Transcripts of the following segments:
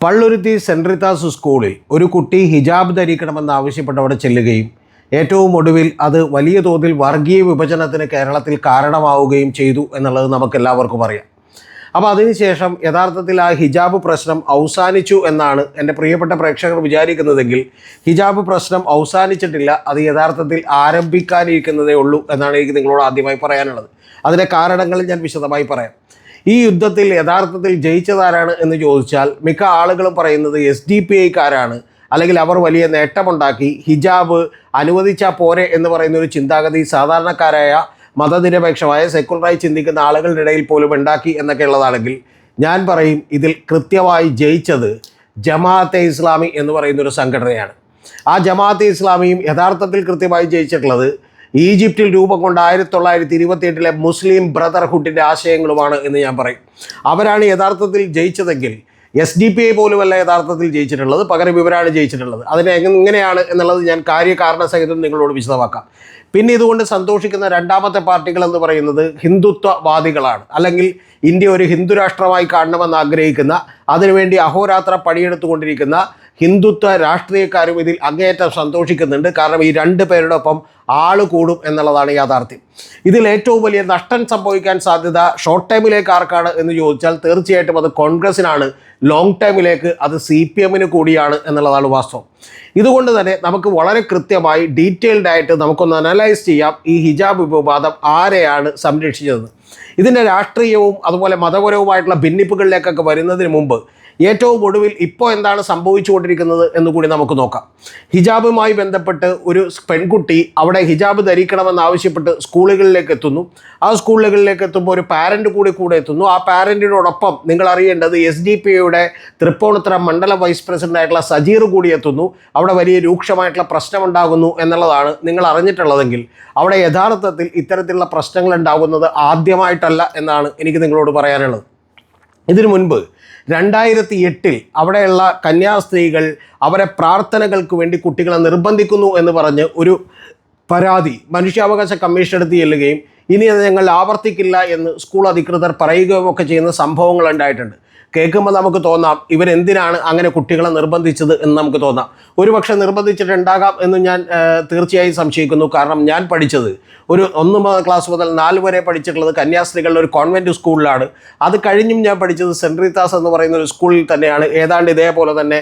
Palluruthy cent Rita's സ്കൂളിൽ ഒരു കുട്ടി ഹിജാബ് ധരിക്കണമെന്ന് ആവശ്യപ്പെട്ട് അവിടെ ചെല്ലുകയും ഏറ്റവും ഒടുവിൽ അത് വലിയ തോതിൽ വർഗീയ വിഭജനത്തിന് കേരളത്തിൽ കാരണമാവുകയും ചെയ്തു എന്നുള്ളത് നമുക്കെല്ലാവർക്കും അറിയാം. അപ്പോൾ അതിനുശേഷം യഥാർത്ഥത്തിൽ ആ ഹിജാബ് പ്രശ്നം അവസാനിച്ചു എന്നാണ് എൻ്റെ പ്രിയപ്പെട്ട പ്രേക്ഷകർ വിചാരിക്കുന്നതെങ്കിൽ ഹിജാബ് പ്രശ്നം അവസാനിച്ചിട്ടില്ല, അത് യഥാർത്ഥത്തിൽ ആരംഭിക്കാനിരിക്കുന്നതേ ഉള്ളൂ എന്നാണ് എനിക്ക് നിങ്ങളോട് ആദ്യമായി പറയാനുള്ളത്. അതിൻ്റെ കാരണങ്ങൾ ഞാൻ വിശദമായി പറയാം. ഈ യുദ്ധത്തിൽ യഥാർത്ഥത്തിൽ ജയിച്ചതാരാണ് എന്ന് ചോദിച്ചാൽ മിക്ക ആളുകളും പറയുന്നത് SDPIക്കാരാണ്, അല്ലെങ്കിൽ അവർ വലിയ നേട്ടമുണ്ടാക്കി, ഹിജാബ് അനുവദിച്ചാൽ പോരെ എന്ന് പറയുന്ന ഒരു ചിന്താഗതി സാധാരണക്കാരായ മതനിരപേക്ഷമായ സെക്കുലറായി ചിന്തിക്കുന്ന ആളുകളുടെ ഇടയിൽ പോലും ഉണ്ടാക്കി എന്നൊക്കെ ഉള്ളതാണെങ്കിൽ ഞാൻ പറയും ഇതിൽ കൃത്യമായി ജയിച്ചത് ജമാഅത്തെ ഇസ്ലാമി എന്ന് പറയുന്നൊരു സംഘടനയാണ്. ആ ജമാഅത്തെ ഇസ്ലാമിയും യഥാർത്ഥത്തിൽ കൃത്യമായി ജയിച്ചിട്ടുള്ളത് ഈജിപ്തിൽ രൂപം കൊണ്ട 1928 മുസ്ലിം ബ്രദർഹുഡിൻ്റെ ആശയങ്ങളുമാണ് എന്ന് ഞാൻ പറയും. അവരാണ് യഥാർത്ഥത്തിൽ ജയിച്ചതെങ്കിൽ SDPI പോലുമല്ല യഥാർത്ഥത്തിൽ ജയിച്ചിട്ടുള്ളത്, പകരം ഇവരാണ് ജയിച്ചിട്ടുള്ളത്. അതിന് എങ്ങനെയാണ് എന്നുള്ളത് ഞാൻ കാര്യകാരണസഹിതം നിങ്ങളോട് വിശദമാക്കാം. പിന്നെ ഇതുകൊണ്ട് സന്തോഷിക്കുന്ന രണ്ടാമത്തെ പാർട്ടികൾ എന്ന് പറയുന്നത് ഹിന്ദുത്വവാദികളാണ്, അല്ലെങ്കിൽ ഇന്ത്യ ഒരു ഹിന്ദു രാഷ്ട്രമായി കാണണമെന്ന് ആഗ്രഹിക്കുന്ന, അതിനുവേണ്ടി അഹോരാത്രം പണിയെടുത്തുകൊണ്ടിരിക്കുന്ന ഹിന്ദുത്വ രാഷ്ട്രീയക്കാരും ഇതിൽ അങ്ങേയറ്റം സന്തോഷിക്കുന്നുണ്ട്. കാരണം ഈ രണ്ട് പേരുടെ ഒപ്പം ആൾ കൂടും എന്നുള്ളതാണ് യാഥാർത്ഥ്യം. ഇതിൽ ഏറ്റവും വലിയ നഷ്ടം സംഭവിക്കാൻ സാധ്യത ഷോർട്ട് ടൈമിലേക്ക് ആർക്കാണ് എന്ന് ചോദിച്ചാൽ തീർച്ചയായിട്ടും അത് കോൺഗ്രസിനാണ്, ലോങ് ടൈമിലേക്ക് അത് CPM കൂടിയാണ് എന്നുള്ളതാണ് വാസ്തവം. ഇതുകൊണ്ട് തന്നെ നമുക്ക് വളരെ കൃത്യമായി ഡീറ്റെയിൽഡ് ആയിട്ട് നമുക്കൊന്ന് അനലൈസ് ചെയ്യാം ഈ ഹിജാബ് വിവാദം ആരെയാണ് സംരക്ഷിച്ചത്. ഇതിൻ്റെ രാഷ്ട്രീയവും അതുപോലെ മതപരവുമായിട്ടുള്ള ഭിന്നിപ്പുകളിലേക്കൊക്കെ വരുന്നതിന് മുമ്പ് ഏറ്റവും ഒടുവിൽ ഇപ്പോൾ എന്താണ് സംഭവിച്ചുകൊണ്ടിരിക്കുന്നത് എന്നുകൂടി നമുക്ക് നോക്കാം. ഹിജാബുമായി ബന്ധപ്പെട്ട് ഒരു പെൺകുട്ടി അവിടെ ഹിജാബ് ധരിക്കണമെന്ന് ആവശ്യപ്പെട്ട് സ്കൂളുകളിലേക്ക് എത്തുന്നു. ആ സ്കൂളുകളിലേക്ക് എത്തുമ്പോൾ ഒരു പാരൻ്റ് കൂടെ എത്തുന്നു. ആ പാരൻറ്റിനോടൊപ്പം നിങ്ങൾ അറിയേണ്ടത് SDPIയുടെ തൃപ്പൂണിത്തുറ മണ്ഡലം വൈസ് പ്രസിഡൻ്റായിട്ടുള്ള സജീർ കൂടി എത്തുന്നു. അവിടെ വലിയ രൂക്ഷമായിട്ടുള്ള പ്രശ്നമുണ്ടാകുന്നു എന്നുള്ളതാണ് നിങ്ങൾ അറിഞ്ഞിട്ടുള്ളതെങ്കിൽ അവിടെ യഥാർത്ഥത്തിൽ ഇത്തരത്തിലുള്ള പ്രശ്നങ്ങൾ ഉണ്ടാകുന്നത് ആദ്യമായിട്ടല്ല എന്നാണ് എനിക്ക് നിങ്ങളോട് പറയാനുള്ളത്. ഇതിനു മുൻപ് 2008 അവിടെയുള്ള കന്യാസ്ത്രീകൾ അവരെ പ്രാർത്ഥനകൾക്ക് വേണ്ടി കുട്ടികളെ നിർബന്ധിക്കുന്നു എന്ന് പറഞ്ഞ് ഒരു പരാതി മനുഷ്യാവകാശ കമ്മീഷൻ എടുത്ത് ചെല്ലുകയും ഇനി അത് ഞങ്ങൾ ആവർത്തിക്കില്ല എന്ന് സ്കൂൾ അധികൃതർ പറയുകയും ഒക്കെ ചെയ്യുന്ന സംഭവങ്ങൾ ഉണ്ടായിട്ടുണ്ട്. കേൾക്കുമ്പോൾ നമുക്ക് തോന്നാം ഇവരെന്തിനാണ് അങ്ങനെ കുട്ടികളെ നിർബന്ധിച്ചത് എന്ന് നമുക്ക് തോന്നാം. ഒരുപക്ഷെ നിർബന്ധിച്ചിട്ടുണ്ടാകാം എന്ന് ഞാൻ തീർച്ചയായും സംശയിക്കുന്നു. കാരണം ഞാൻ പഠിച്ചത് ഒരു 1 ക്ലാസ് മുതൽ 4 വരെ പഠിച്ചിട്ടുള്ളത് കന്യാസ്ത്രീകളുടെ ഒരു കോൺവെൻറ്റ് സ്കൂളിലാണ്. അത് കഴിഞ്ഞും ഞാൻ പഠിച്ചത് സെൻറ് റീത്താസ് എന്ന് പറയുന്ന ഒരു സ്കൂളിൽ തന്നെയാണ്. ഏതാണ്ട് ഇതേപോലെ തന്നെ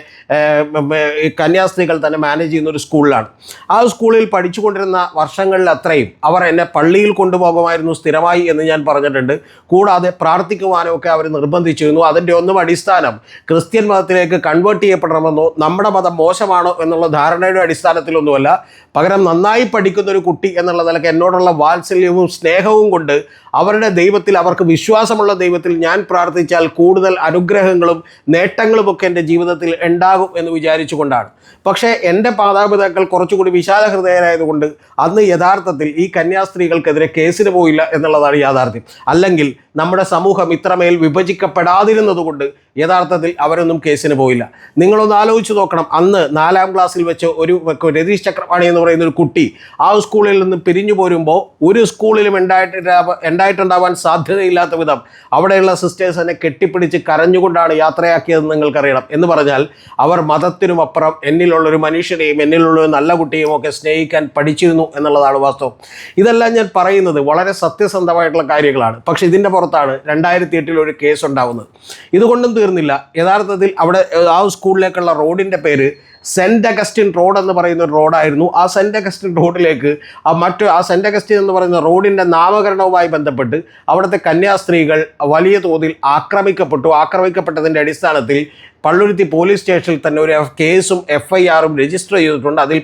കന്യാസ്ത്രീകൾ തന്നെ മാനേജ് ചെയ്യുന്ന ഒരു സ്കൂളിലാണ്. ആ സ്കൂളിൽ പഠിച്ചുകൊണ്ടിരുന്ന വർഷങ്ങളിൽ അത്രയും അവർ എന്നെ പള്ളിയിൽ കൊണ്ടുപോകുമായിരുന്നു സ്ഥിരമായി എന്ന് ഞാൻ പറഞ്ഞിട്ടുണ്ട്. കൂടാതെ പ്രാർത്ഥിക്കുവാനൊക്കെ അവർ നിർബന്ധിച്ചിരുന്നു. അതിൻ്റെ ഒന്നും അടിസ്ഥാനം ക്രിസ്ത്യൻ മതത്തിലേക്ക് കൺവേർട്ട് ചെയ്യപ്പെടണമെന്നോ നമ്മുടെ മതം മോശമാണോ എന്നുള്ള ധാരണയുടെ അടിസ്ഥാനത്തിലൊന്നുമല്ല. പകരം നന്നായി പഠിക്കുന്ന ഒരു കുട്ടി എന്നുള്ള നിലയ്ക്ക് എന്നോടുള്ള വാത്സല്യവും സ്നേഹവും കൊണ്ട് അവരുടെ ദൈവത്തിൽ, അവർക്ക് വിശ്വാസമുള്ള ദൈവത്തിൽ ഞാൻ പ്രാർത്ഥിച്ചാൽ കൂടുതൽ അനുഗ്രഹങ്ങളും നേട്ടങ്ങളുമൊക്കെ എൻ്റെ ജീവിതത്തിൽ ഉണ്ടാകും എന്ന് വിചാരിച്ചുകൊണ്ടാണ്. പക്ഷേ എൻ്റെ മാതാപിതാക്കൾ കുറച്ചുകൂടി വിശാല ഹൃദയരായതുകൊണ്ട് അന്ന് യഥാർത്ഥത്തിൽ ഈ കന്യാസ്ത്രീകൾക്കെതിരെ കേസിന് പോയില്ല എന്നുള്ളതാണ് യാഥാർത്ഥ്യം. അല്ലെങ്കിൽ നമ്മുടെ സമൂഹം ഇത്രമേൽ വിഭജിക്കപ്പെടാതിരുന്നതുകൊണ്ട് യഥാർത്ഥത്തിൽ അവരൊന്നും കേസിന് പോയില്ല. നിങ്ങളൊന്ന് ആലോചിച്ച് നോക്കണം. അന്ന് 4ാം ക്ലാസ്സിൽ വെച്ച് ഒരു രതീഷ് ചക്രവാണി എന്ന് പറയുന്ന ഒരു കുട്ടി ആ സ്കൂളിൽ നിന്ന് പിരിഞ്ഞു പോരുമ്പോൾ ഒരു സ്കൂളിലും ഉണ്ടായിട്ടുണ്ടാവാൻ സാധ്യതയില്ലാത്ത വിധം അവിടെയുള്ള സിസ്റ്റേഴ്സ് എന്നെ കെട്ടിപ്പിടിച്ച് കരഞ്ഞുകൊണ്ടാണ് യാത്രയാക്കിയതെന്ന് നിങ്ങൾക്കറിയണം. എന്ന് പറഞ്ഞാൽ അവർ മതത്തിനുമപ്പുറം എന്നിലുള്ളൊരു മനുഷ്യനെയും എന്നിലുള്ളൊരു നല്ല കുട്ടിയും ഒക്കെ സ്നേഹിക്കാൻ പഠിച്ചിരുന്നു എന്നുള്ളതാണ് വാസ്തവം. ഇതെല്ലാം ഞാൻ പറയുന്നത് വളരെ സത്യസന്ധമായിട്ടുള്ള കാര്യങ്ങളാണ്. പക്ഷേ ഇതിൻ്റെ പുറത്താണ് 2008 ഒരു കേസ് ഉണ്ടാവുന്നത്. ഇതുകൊണ്ടും തീർന്നില്ല. യഥാർത്ഥത്തിൽ അവിടെ ആ സ്കൂളിലേക്കുള്ള റോഡിൻ്റെ പേര് സെൻറ്റ് അഗസ്റ്റിൻ റോഡ് എന്ന് പറയുന്ന ഒരു റോഡായിരുന്നു. ആ സെൻറ്റ് അഗസ്റ്റിൻ റോഡിലേക്ക് ആ സെൻറ്റ് അഗസ്റ്റിൻ എന്ന് പറയുന്ന റോഡിൻ്റെ നാമകരണവുമായി ബന്ധപ്പെട്ട് അവിടുത്തെ കന്യാസ്ത്രീകൾ വലിയ തോതിൽ ആക്രമിക്കപ്പെട്ടതിൻ്റെ അടിസ്ഥാനത്തിൽ പള്ളുരുത്തി പോലീസ് സ്റ്റേഷനിൽ തന്നെ ഒരു കേസും FIRും രജിസ്റ്റർ ചെയ്തിട്ടുണ്ട്. അതിൽ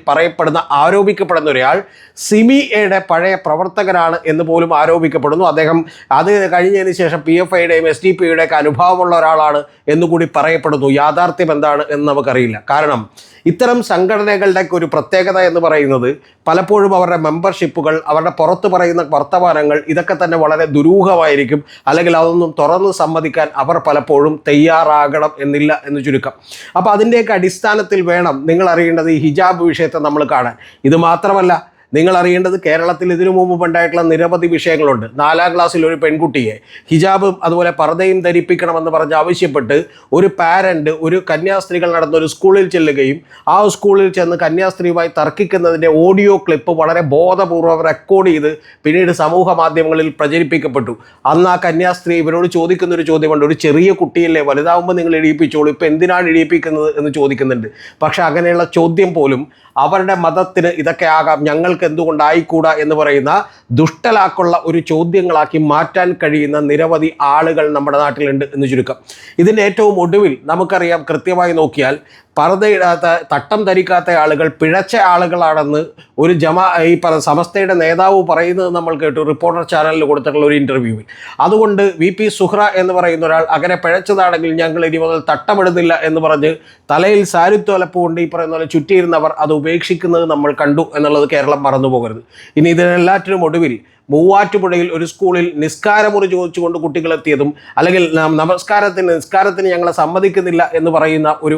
ആരോപിക്കപ്പെടുന്ന ഒരാൾ സിമിയുടെ പഴയ പ്രവർത്തകരാണ് എന്ന് പോലും ആരോപിക്കപ്പെടുന്നു. അദ്ദേഹം അത് കഴിഞ്ഞതിന് ശേഷം PFIയുടെയും SDPIയുടെയൊക്കെ അനുഭവമുള്ള ഒരാളാണ് എന്നുകൂടി പറയപ്പെടുന്നു. യാഥാർത്ഥ്യം എന്താണ് എന്ന് നമുക്കറിയില്ല. കാരണം ഇത്തരം സംഘടനകളുടെ ഒരു പ്രത്യേകത എന്ന് പറയുന്നത് പലപ്പോഴും അവരുടെ മെമ്പർഷിപ്പുകൾ, അവരുടെ പുറത്ത് പറയുന്ന വർത്തമാനങ്ങൾ ഇതൊക്കെ തന്നെ വളരെ ദുരൂഹമായിരിക്കും. അല്ലെങ്കിൽ അതൊന്നും തുറന്ന് സമ്മതിക്കാൻ അവർ പലപ്പോഴും തയ്യാറാകണം എന്നില്ല എന്ന് ചുരുക്കം. അപ്പോൾ അതിൻ്റെയൊക്കെ അടിസ്ഥാനത്തിൽ വേണം നിങ്ങൾ അറിയേണ്ടത് ഈ ഹിജാബ് വിഷയത്തെ നമ്മൾ കാണാൻ. ഇത് മാത്രമല്ല, നിങ്ങൾ അറിയേണ്ടത് കേരളത്തിൽ ഇതിനു മുമ്പ് ഉണ്ടായിട്ടുള്ള നിരവധി വിഷയങ്ങളുണ്ട്. 4ാം ക്ലാസ്സിൽ ഒരു പെൺകുട്ടിയെ ഹിജാബും അതുപോലെ പർദ്ദയും ധരിപ്പിക്കണമെന്ന് പറഞ്ഞ് ആവശ്യപ്പെട്ട് ഒരു പാരന്റ് ഒരു കന്യാസ്ത്രീകൾ നടന്ന ഒരു സ്കൂളിൽ ചെല്ലുകയും ആ സ്കൂളിൽ ചെന്ന് കന്യാസ്ത്രീയുമായി തർക്കിക്കുന്നതിൻ്റെ ഓഡിയോ ക്ലിപ്പ് വളരെ ബോധപൂർവ്വം റെക്കോർഡ് ചെയ്ത് പിന്നീട് സമൂഹ മാധ്യമങ്ങളിൽ പ്രചരിപ്പിക്കപ്പെട്ടു. അന്ന് ആ കന്യാസ്ത്രീ ഇവരോട് ചോദിക്കുന്നൊരു ചോദ്യമുണ്ട്, ഒരു ചെറിയ കുട്ടിയല്ലേ, വലുതാവുമ്പോൾ നിങ്ങൾ ഇടിയിപ്പിച്ചോളൂ, ഇപ്പം എന്തിനാണ് ഇടിയിപ്പിക്കുന്നത് എന്ന് ചോദിക്കുന്നുണ്ട്. പക്ഷെ അങ്ങനെയുള്ള ചോദ്യം പോലും അവരുടെ മതത്തിന് ഇതൊക്കെ ആകാം, ഞങ്ങൾക്ക് എന്തുകൊണ്ടായിക്കൂടാ എന്ന് പറയുന്ന ദുഷ്ടലാക്കുള്ള ഒരു ചോദ്യങ്ങളാക്കി മാറ്റാൻ കഴിയുന്ന നിരവധി ആളുകൾ നമ്മുടെ നാട്ടിലുണ്ട് എന്ന് ചുരുക്കം. ഇതിൻ്റെ ഏറ്റവും ഒടുവിൽ നമുക്കറിയാം, കൃത്യമായി നോക്കിയാൽ പർദ്ദയിടാത്ത തട്ടം ധരിക്കാത്ത ആളുകൾ പിഴച്ച ആളുകളാണെന്ന് ഒരു സമസ്തയുടെ നേതാവ് പറയുന്നത് നമ്മൾ കേട്ടു റിപ്പോർട്ടർ ചാനലിൽ കൊടുത്തിട്ടുള്ള ഒരു ഇൻ്റർവ്യൂവിൽ. അതുകൊണ്ട് VP സുഹ്റ എന്ന് പറയുന്ന ഒരാൾ അങ്ങനെ പിഴച്ചതാണെങ്കിൽ ഞങ്ങൾ ഇനി മുതൽ തട്ടമിടുന്നില്ല എന്ന് പറഞ്ഞ് തലയിൽ സാരിത്വലപ്പ് കൊണ്ട് ഈ പറയുന്ന പോലെ ചുറ്റിയിരുന്നവർ അത് ഉപേക്ഷിക്കുന്നത് നമ്മൾ കണ്ടു എന്നുള്ളത് കേരളം മറന്നു പോകരുത്. ഇനി ഇതിനെല്ലാറ്റിനും ഒടുവിൽ മൂവാറ്റുപുഴയിൽ ഒരു സ്കൂളിൽ നിസ്കാരമുറി ചോദിച്ചുകൊണ്ട് കുട്ടികളെത്തിയതും അല്ലെങ്കിൽ നിസ്കാരത്തിന് ഞങ്ങളെ സമ്മതിക്കുന്നില്ല എന്ന് പറയുന്ന ഒരു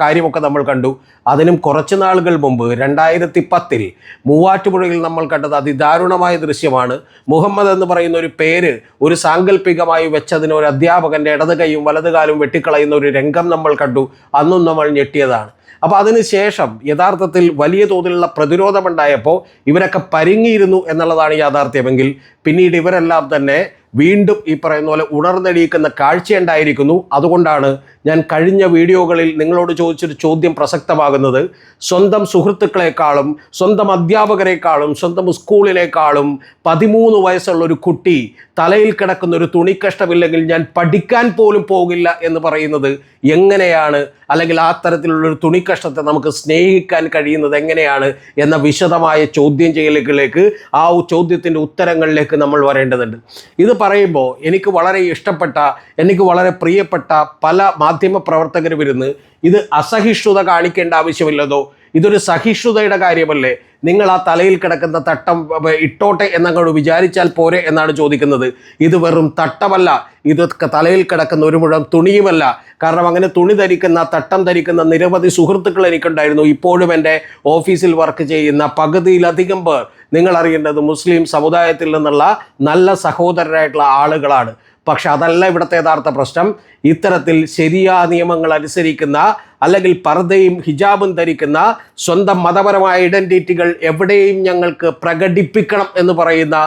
കാര്യമൊക്കെ നമ്മൾ കണ്ടു. അതിനും കുറച്ച് നാളുകൾ മുമ്പ് 2010 മൂവാറ്റുപുഴയിൽ നമ്മൾ കണ്ടത് അതിദാരുണമായ ദൃശ്യമാണ്. മുഹമ്മദ് എന്ന് പറയുന്ന ഒരു പേര് ഒരു സാങ്കല്പികമായി വെച്ചതിന് ഒരു അധ്യാപകൻ്റെ ഇടത് കൈയും വലത് കാലും വെട്ടിക്കളയുന്ന ഒരു രംഗം നമ്മൾ കണ്ടു. അന്നും നമ്മൾ ഞെട്ടിയതാണ്. അപ്പോൾ അതിനുശേഷം യഥാർത്ഥത്തിൽ വലിയ തോതിലുള്ള പ്രതിരോധമുണ്ടായപ്പോൾ ഇവരൊക്കെ പരിങ്ങിയിരുന്നു എന്നുള്ളതാണ് യാഥാർത്ഥ്യമെങ്കിൽ പിന്നീട് ഇവരെല്ലാം തന്നെ വീണ്ടും ഈ പറയുന്ന പോലെ ഉണർന്നെണീക്കുന്ന കാഴ്ചയുണ്ടായിരിക്കുന്നു. അതുകൊണ്ടാണ് ഞാൻ കഴിഞ്ഞ വീഡിയോകളിൽ നിങ്ങളോട് ചോദിച്ചൊരു ചോദ്യം പ്രസക്തമാകുന്നത്. സ്വന്തം സുഹൃത്തുക്കളെക്കാളും സ്വന്തം അധ്യാപകരെക്കാളും സ്വന്തം സ്കൂളിനേക്കാളും 13 വയസ്സുള്ള ഒരു കുട്ടി തലയിൽ കിടക്കുന്ന ഒരു തുണിക്കഷ്ടമില്ലെങ്കിൽ ഞാൻ പഠിക്കാൻ പോലും പോകില്ല എന്ന് പറയുന്നത് എങ്ങനെയാണ്, അല്ലെങ്കിൽ ആ തരത്തിലുള്ളൊരു തുണിക്കഷ്ടത്തെ നമുക്ക് സ്നേഹിക്കാൻ കഴിയുന്നത് എങ്ങനെയാണ് എന്ന വിശദമായ ചോദ്യം ചെയ്യലുകളിലേക്ക്, ആ ചോദ്യത്തിൻ്റെ ഉത്തരങ്ങളിലേക്ക് നമ്മൾ വരേണ്ടതുണ്ട്. ഇത് പറയുമ്പോൾ എനിക്ക് വളരെ ഇഷ്ടപ്പെട്ട, എനിക്ക് വളരെ പ്രിയപ്പെട്ട പല മാധ്യമ പ്രവർത്തകരും ഇരുന്ന് ഇത് അസഹിഷ്ണുത കാണിക്കേണ്ട ആവശ്യമില്ലതോ, ഇതൊരു സഹിഷ്ണുതയുടെ കാര്യമല്ലേ, നിങ്ങൾ ആ തലയിൽ കിടക്കുന്ന തട്ടം ഇട്ടോട്ടെ എന്നങ്ങോട്ട് വിചാരിച്ചാൽ പോരെ എന്നാണ് ചോദിക്കുന്നത്. ഇത് വെറും തട്ടമല്ല, ഇത് തലയിൽ കിടക്കുന്ന ഒരു മുഴം തുണിയുമല്ല. കാരണം അങ്ങനെ തുണി ധരിക്കുന്ന, തട്ടം ധരിക്കുന്ന നിരവധി സുഹൃത്തുക്കൾ എനിക്കുണ്ടായിരുന്നു. ഇപ്പോഴും എൻ്റെ ഓഫീസിൽ വർക്ക് ചെയ്യുന്ന പകുതിയിലധികം പേർ നിങ്ങൾ അറിയേണ്ടത് മുസ്ലിം സമുദായത്തിൽ നിന്നുള്ള നല്ല സഹോദരരായിട്ടുള്ള ആളുകളാണ്. പക്ഷെ അതല്ല ഇവിടുത്തെ യഥാർത്ഥ പ്രശ്നം. ഇത്തരത്തിൽ ശരിയായ നിയമങ്ങൾ അനുസരിക്കുന്ന അല്ലെങ്കിൽ പർദ്ദയും ഹിജാബും ധരിക്കുന്ന സ്വന്തം മതപരമായ ഐഡൻറ്റിറ്റികൾ എവിടെയും ഞങ്ങൾക്ക് പ്രകടിപ്പിക്കണം എന്ന് പറയുന്ന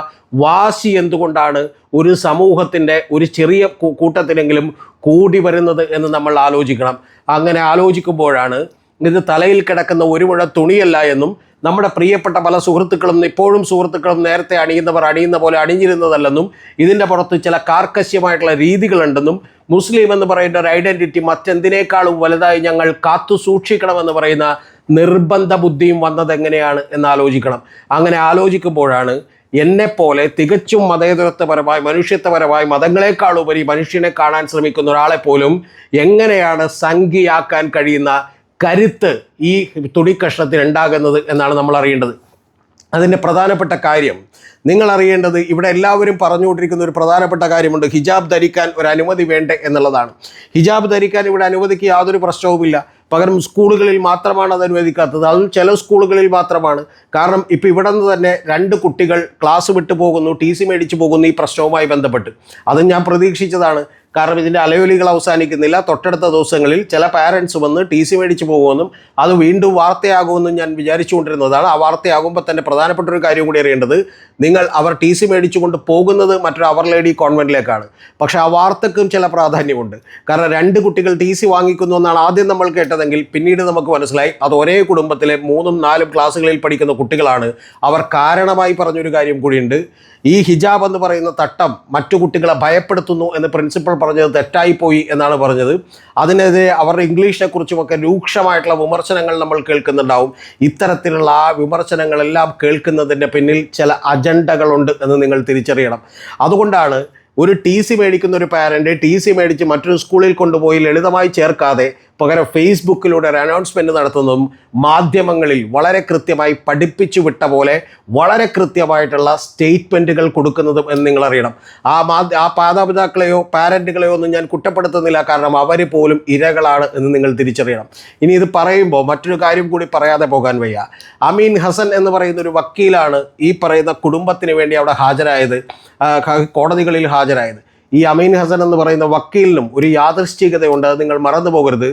വാശി എന്തുകൊണ്ടാണ് ഒരു സമൂഹത്തിൻ്റെ ഒരു ചെറിയ കൂട്ടത്തിലെങ്കിലും കൂടി വരുന്നത് എന്ന് നമ്മൾ ആലോചിക്കണം. അങ്ങനെ ആലോചിക്കുമ്പോഴാണ് ഇത് തലയിൽ കിടക്കുന്ന ഒരു മുഴ തുണിയല്ല എന്നും നമ്മുടെ പ്രിയപ്പെട്ട പല സുഹൃത്തുക്കളും ഇപ്പോഴും നേരത്തെ അണിയുന്ന പോലെ അണിഞ്ഞിരുന്നതല്ലെന്നും ഇതിൻ്റെ പുറത്ത് ചില കാർക്കശ്യമായിട്ടുള്ള രീതികളുണ്ടെന്നും മുസ്ലിം എന്ന് പറയുന്ന ഒരു ഐഡൻറ്റിറ്റി മറ്റെന്തിനേക്കാളും വലുതായി ഞങ്ങൾ കാത്തു സൂക്ഷിക്കണമെന്ന് പറയുന്ന നിർബന്ധ ബുദ്ധിയും വന്നത് എങ്ങനെയാണ് എന്ന് ആലോചിക്കണം. അങ്ങനെ ആലോചിക്കുമ്പോഴാണ് എന്നെപ്പോലെ തികച്ചും മതേതരത്വപരമായി മനുഷ്യത്വപരമായി മതങ്ങളെക്കാളുപരി മനുഷ്യനെ കാണാൻ ശ്രമിക്കുന്ന ഒരാളെപ്പോലും എങ്ങനെയാണ് സംഖ്യയാക്കാൻ കഴിയുന്ന കരുത്ത് ഈ തുണിക്കഷ്ണത്തിന് ഉണ്ടാകുന്നത് എന്നാണ് നമ്മൾ അറിയേണ്ടത്. അതിൻ്റെ പ്രധാനപ്പെട്ട കാര്യം നിങ്ങൾ അറിയേണ്ടത്, ഇവിടെ എല്ലാവരും പറഞ്ഞുകൊണ്ടിരിക്കുന്ന ഒരു പ്രധാനപ്പെട്ട കാര്യമുണ്ട്, ഹിജാബ് ധരിക്കാൻ ഒരു അനുമതി വേണ്ടേ എന്നുള്ളതാണ്. ഹിജാബ് ധരിക്കാൻ ഇവിടെ അനുമതിക്ക് യാതൊരു പ്രശ്നവുമില്ല. പകരം സ്കൂളുകളിൽ മാത്രമാണ് അത് അനുവദിക്കാത്തത്. അതും ചില സ്കൂളുകളിൽ മാത്രമാണ്. കാരണം ഇപ്പോൾ ഇവിടെ നിന്ന് തന്നെ 2 കുട്ടികൾ ക്ലാസ് വിട്ടു പോകുന്നു, TC മേടിച്ചു പോകുന്നു ഈ പ്രശ്നവുമായി ബന്ധപ്പെട്ട്. അതും ഞാൻ പ്രതീക്ഷിച്ചതാണ്. കാരണം ഇതിൻ്റെ അലയൊലികൾ അവസാനിക്കുന്നില്ല. തൊട്ടടുത്ത ദിവസങ്ങളിൽ ചില പാരൻസ് വന്ന് TC മേടിച്ച് പോകുമെന്നും അത് വീണ്ടും വാർത്തയാകുമെന്നും ഞാൻ വിചാരിച്ചുകൊണ്ടിരുന്നതാണ്. ആ വാർത്തയാകുമ്പോൾ തന്നെ പ്രധാനപ്പെട്ട ഒരു കാര്യം കൂടി അറിയേണ്ടത്, അവർ TC മേടിച്ചുകൊണ്ട് പോകുന്നത് മറ്റൊരു അവർ ലേഡി കോൺവെൻറ്റിലേക്കാണ്. പക്ഷേ ആ വാർത്തക്കും ചില പ്രാധാന്യമുണ്ട്. കാരണം 2 കുട്ടികൾ TC വാങ്ങിക്കുന്നു എന്നാണ് ആദ്യം നമ്മൾ കേട്ടതെങ്കിൽ പിന്നീട് നമുക്ക് മനസ്സിലായി അത് ഒരേ കുടുംബത്തിലെ 3ഉം 4ഉം ക്ലാസ്സുകളിൽ പഠിക്കുന്ന കുട്ടികളാണ്. അവർ കാരണമായി പറഞ്ഞൊരു കാര്യം കൂടിയുണ്ട്. ഈ ഹിജാബ് എന്ന് പറയുന്ന തട്ടം മറ്റു കുട്ടികളെ ഭയപ്പെടുത്തുന്നു എന്ന് പ്രിൻസിപ്പൽ പറഞ്ഞത് തെറ്റായിപ്പോയി എന്നാണ് പറഞ്ഞത്. അതിനെതിരെ അവരുടെ ഇംഗ്ലീഷിനെ കുറിച്ചുമൊക്കെ രൂക്ഷമായിട്ടുള്ള വിമർശനങ്ങൾ നമ്മൾ കേൾക്കുന്നുണ്ടാവും. ഇത്തരത്തിലുള്ള ആ വിമർശനങ്ങളെല്ലാം കേൾക്കുന്നതിൻ്റെ പിന്നിൽ ചില അജണ്ടകളുണ്ട് എന്ന് നിങ്ങൾ തിരിച്ചറിയണം. അതുകൊണ്ടാണ് ഒരു TC മേടിക്കുന്ന ഒരു പാരൻ്റ് TC മേടിച്ച് മറ്റൊരു സ്കൂളിൽ കൊണ്ടുപോയി ലളിതമായി ചേർക്കാതെ പകരം ഫേസ്ബുക്കിലൂടെ ഒരു അനൗൺസ്മെൻറ്റ് നടത്തുന്നതും മാധ്യമങ്ങളിൽ വളരെ കൃത്യമായി പഠിപ്പിച്ചു വിട്ട പോലെ വളരെ കൃത്യമായിട്ടുള്ള സ്റ്റേറ്റ്മെൻറ്റുകൾ കൊടുക്കുന്നതും എന്ന് നിങ്ങൾ അറിയണം. ആ മാതാപിതാക്കളെയോ പാരൻറ്റുകളെയോ ഒന്നും ഞാൻ കുറ്റപ്പെടുത്തുന്നില്ല, കാരണം അവർ പോലും ഇരകളാണ് എന്ന് നിങ്ങൾ തിരിച്ചറിയണം. ഇനി ഇത് പറയുമ്പോൾ മറ്റൊരു കാര്യം കൂടി പറയാതെ പോകാൻ വയ്യ. അമീൻ ഹസൻ എന്ന് പറയുന്ന ഒരു വക്കീലാണ് ഈ പറയുന്ന കുടുംബത്തിന് വേണ്ടി അവിടെ ഹാജരായത്, കോടതികളിൽ ഹാജരായത്. ഈ അമീൻ ഹസൻ എന്ന് പറയുന്ന വക്കീലിനും ഒരു യാദൃശ്ചികതയുണ്ട്, അത് നിങ്ങൾ മറന്നു പോകരുത്.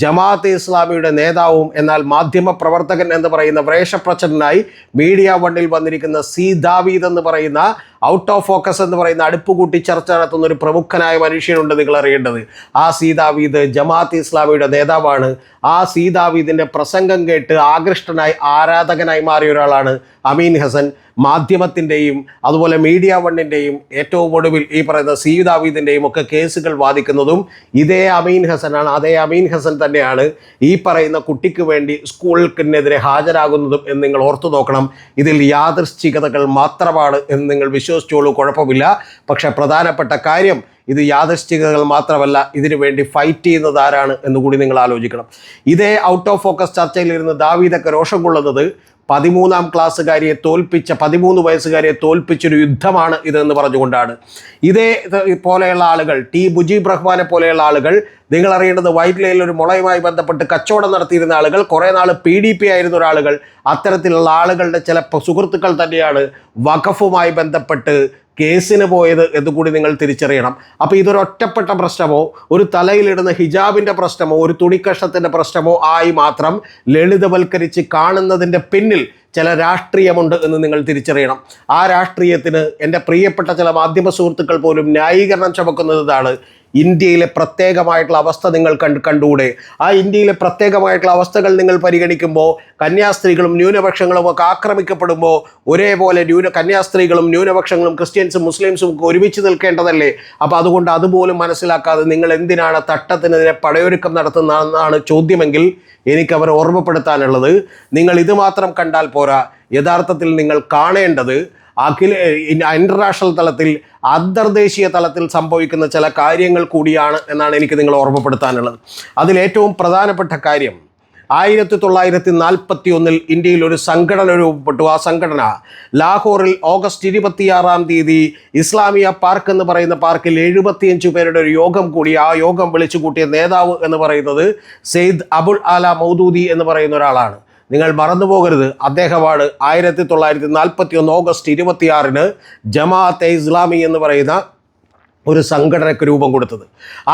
ജമാഅത്തെ ഇസ്ലാമിയുടെ നേതാവും എന്നാൽ മാധ്യമ പ്രവർത്തകൻ എന്ന് പറയുന്ന വേഷപ്രച്ഛന്നനായി മീഡിയ വണ്ണിൽ വന്നിരിക്കുന്ന സി ദാവീദ് എന്ന് പറയുന്ന ഔട്ട് ഓഫ് ഫോക്കസ് എന്ന് പറയുന്ന അടുപ്പുകൂട്ടി ചർച്ച നടത്തുന്ന ഒരു പ്രമുഖനായ മനുഷ്യനുണ്ട് നിങ്ങൾ അറിയേണ്ടത്. ആ സി ദാവീദ് ജമാഅത്തെ ഇസ്ലാമിയുടെ നേതാവാണ്. ആ സി ദാവീദിൻ്റെ പ്രസംഗം കേട്ട് ആകൃഷ്ടനായി ആരാധകനായി മാറിയ ഒരാളാണ് അമീൻ ഹസൻ. മാധ്യമത്തിൻ്റെയും അതുപോലെ മീഡിയ വണ്ണിൻ്റെയും ഏറ്റവും ഒടുവിൽ ഈ പറയുന്ന സി ദാവീദിൻ്റെയും ഒക്കെ കേസുകൾ വാദിക്കുന്നതും ഇതേ അമീൻ ഹസനാണ്. അതേ അമീൻ ഹസൻ തന്നെയാണ് ഈ പറയുന്ന കുട്ടിക്ക് വേണ്ടി സ്കൂളിനെതിരെ ഹാജരാകുന്നതും എന്ന് നിങ്ങൾ ഓർത്തു നോക്കണം. ഇതിൽ യാദൃശ്ചികതകൾ മാത്രമാണ് എന്ന് നിങ്ങൾ വിശ്വസിച്ചോളൂ, കുഴപ്പമില്ല. പക്ഷേ പ്രധാനപ്പെട്ട കാര്യം ഇത് യാദൃശ്ചികതകൾ മാത്രമല്ല, ഇതിനു വേണ്ടി ഫൈറ്റ് ചെയ്യുന്നത് ആരാണ് എന്നുകൂടി നിങ്ങൾ ആലോചിക്കണം. ഇതേ ഔട്ട് ഓഫ് ഫോക്കസ് ചർച്ചയിലിരുന്ന് ദാവീദൊക്കെ രോഷം കൊള്ളുന്നത് 13ാം ക്ലാസ്സുകാരിയെ തോൽപ്പിച്ച 13 വയസ്സുകാരിയെ തോൽപ്പിച്ചൊരു യുദ്ധമാണ് ഇതെന്ന് പറഞ്ഞുകൊണ്ടാണ്. ഇതേ പോലെയുള്ള ആളുകൾ, ടി മുജീബ് റഹ്മാനെ പോലെയുള്ള ആളുകൾ, നിങ്ങൾ അറിയേണ്ടത് വൈറ്റ്ലയിൽ ഒരു മുളയുമായി ബന്ധപ്പെട്ട് കച്ചവടം നടത്തിയിരുന്ന ആളുകൾ, കുറേ നാൾ PDP ആയിരുന്ന ഒരാളുകൾ, അത്തരത്തിലുള്ള ആളുകളുടെ ചില സുഹൃത്തുക്കൾ തന്നെയാണ് വഖഫുമായി ബന്ധപ്പെട്ട് കേസിന് പോയത് എന്നുകൂടി നിങ്ങൾ തിരിച്ചറിയണം. അപ്പോൾ ഇതൊരു ഒറ്റപ്പെട്ട പ്രശ്നമോ ഒരു തലയിലിടുന്ന ഹിജാബിൻ്റെ പ്രശ്നമോ ഒരു തുണിക്കഷ്ണത്തിൻ്റെ പ്രശ്നമോ ആയി മാത്രം ലളിതവൽക്കരിച്ച് കാണുന്നതിൻ്റെ പിന്നിൽ ചില രാഷ്ട്രീയമുണ്ട് എന്ന് നിങ്ങൾ തിരിച്ചറിയണം. ആ രാഷ്ട്രീയത്തിന് എൻ്റെ പ്രിയപ്പെട്ട ചില മാധ്യമ സുഹൃത്തുക്കൾ പോലും ന്യായീകരണം ചുമക്കുന്നത് ഇതാണ്: ഇന്ത്യയിലെ പ്രത്യേകമായിട്ടുള്ള അവസ്ഥ നിങ്ങൾ കണ്ടുകൂടെ? ആ ഇന്ത്യയിലെ പ്രത്യേകമായിട്ടുള്ള അവസ്ഥകൾ നിങ്ങൾ പരിഗണിക്കുമ്പോൾ കന്യാസ്ത്രീകളും ന്യൂനപക്ഷങ്ങളും ഒക്കെ ആക്രമിക്കപ്പെടുമ്പോൾ ഒരേപോലെ കന്യാസ്ത്രീകളും ന്യൂനപക്ഷങ്ങളും ക്രിസ്ത്യൻസും മുസ്ലിംസും ഒക്കെ ഒരുമിച്ച് നിൽക്കേണ്ടതല്ലേ? അപ്പോൾ അതുകൊണ്ട് അതുപോലും മനസ്സിലാക്കാതെ നിങ്ങൾ എന്തിനാണ് തട്ടത്തിനെതിരെ പടയൊരുക്കം നടത്തുന്നതെന്നാണ് ചോദ്യമെങ്കിൽ എനിക്കവരെ ഓർമ്മപ്പെടുത്താനുള്ളത്, നിങ്ങൾ ഇത് മാത്രം കണ്ടാൽ പോരാ. യഥാർത്ഥത്തിൽ നിങ്ങൾ കാണേണ്ടത് ഇൻ്റർനാഷണൽ തലത്തിൽ അന്തർദേശീയ തലത്തിൽ സംഭവിക്കുന്ന ചില കാര്യങ്ങൾ കൂടിയാണ് എന്നാണ് എനിക്ക് നിങ്ങൾ ഓർമ്മപ്പെടുത്താനുള്ളത്. അതിലേറ്റവും പ്രധാനപ്പെട്ട കാര്യം 1941 ഇന്ത്യയിൽ ഒരു സംഘടന രൂപപ്പെട്ടു. ആ സംഘടന ലാഹോറിൽ ഓഗസ്റ്റ് 26-ാം തീയതി ഇസ്ലാമിയ പാർക്ക് എന്ന് പറയുന്ന പാർക്കിൽ 75 പേരുടെ ഒരു യോഗം കൂടി. ആ യോഗം വിളിച്ചു കൂട്ടിയ നേതാവ് എന്ന് പറയുന്നത് സെയ്ദ് അബുൽ ആല മൗദൂദി എന്ന് പറയുന്ന ഒരാളാണ്. നിങ്ങൾ മറന്നു പോകരുത്, അദ്ദേഹമാണ് 1941 ഓഗസ്റ്റ് 26-ന് ജമാഅത്തെ ഇസ്ലാമി എന്ന് പറയുന്ന ഒരു സംഘടനയ്ക്ക് രൂപം കൊടുത്തത്.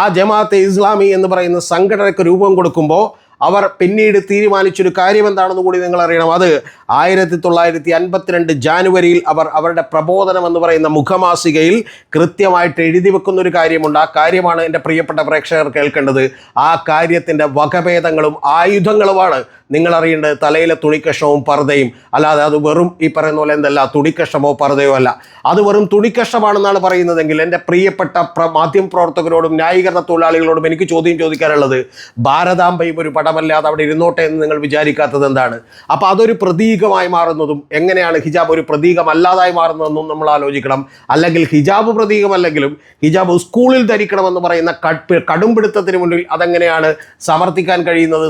ആ ജമാഅത്തെ ഇസ്ലാമി എന്ന് പറയുന്ന സംഘടനയ്ക്ക് രൂപം കൊടുക്കുമ്പോൾ അവർ പിന്നീട് തീരുമാനിച്ചൊരു കാര്യം എന്താണെന്ന് കൂടി നിങ്ങൾ അറിയണം. അത് 1952 ജാനുവരിയിൽ അവർ അവരുടെ പ്രബോധനം എന്ന് പറയുന്ന മുഖമാസികയിൽ കൃത്യമായിട്ട് എഴുതി വെക്കുന്ന ഒരു കാര്യമുണ്ട്. ആ കാര്യമാണ് എൻ്റെ പ്രിയപ്പെട്ട പ്രേക്ഷകർ കേൾക്കേണ്ടത്. ആ കാര്യത്തിൻ്റെ വകഭേദങ്ങളും ആയുധങ്ങളുമാണ് നിങ്ങൾ അറിയേണ്ടത്. തലയിലെ തുണിക്കഷ്ണവും പർദ്ദയും അല്ലാതെ അത് വെറും ഈ പറയുന്ന പോലെ എന്തല്ല തുണിക്കഷ്ണമോ പർദ്ദയോ അല്ല. അത് വെറും തുണിക്കഷ്ണമാണെന്നാണ് പറയുന്നതെങ്കിൽ എൻ്റെ പ്രിയപ്പെട്ട മാധ്യമ പ്രവർത്തകരോടും ന്യായീകരണ തൊഴിലാളികളോടും എനിക്ക് ചോദ്യം ചോദിക്കാനുള്ളത്, ഭാരതാംബയും ഒരു പടമല്ലാതെ അവിടെ ഇരുന്നോട്ടെ എന്ന് നിങ്ങൾ വിചാരിക്കാത്തത് എന്താണ്? അപ്പോൾ അതൊരു പ്രതീകമായി മാറുന്നതും എങ്ങനെയാണ് ഹിജാബ് ഒരു പ്രതീകമല്ലാതായി മാറുന്നതെന്നും നമ്മൾ ആലോചിക്കണം. അല്ലെങ്കിൽ ഹിജാബ് പ്രതീകമല്ലെങ്കിലും ഹിജാബ് സ്കൂളിൽ ധരിക്കണമെന്ന് പറയുന്ന കടുംപിടുത്തത്തിന് മുന്നിൽ അതെങ്ങനെയാണ് സമർത്ഥിക്കാൻ കഴിയുന്നത്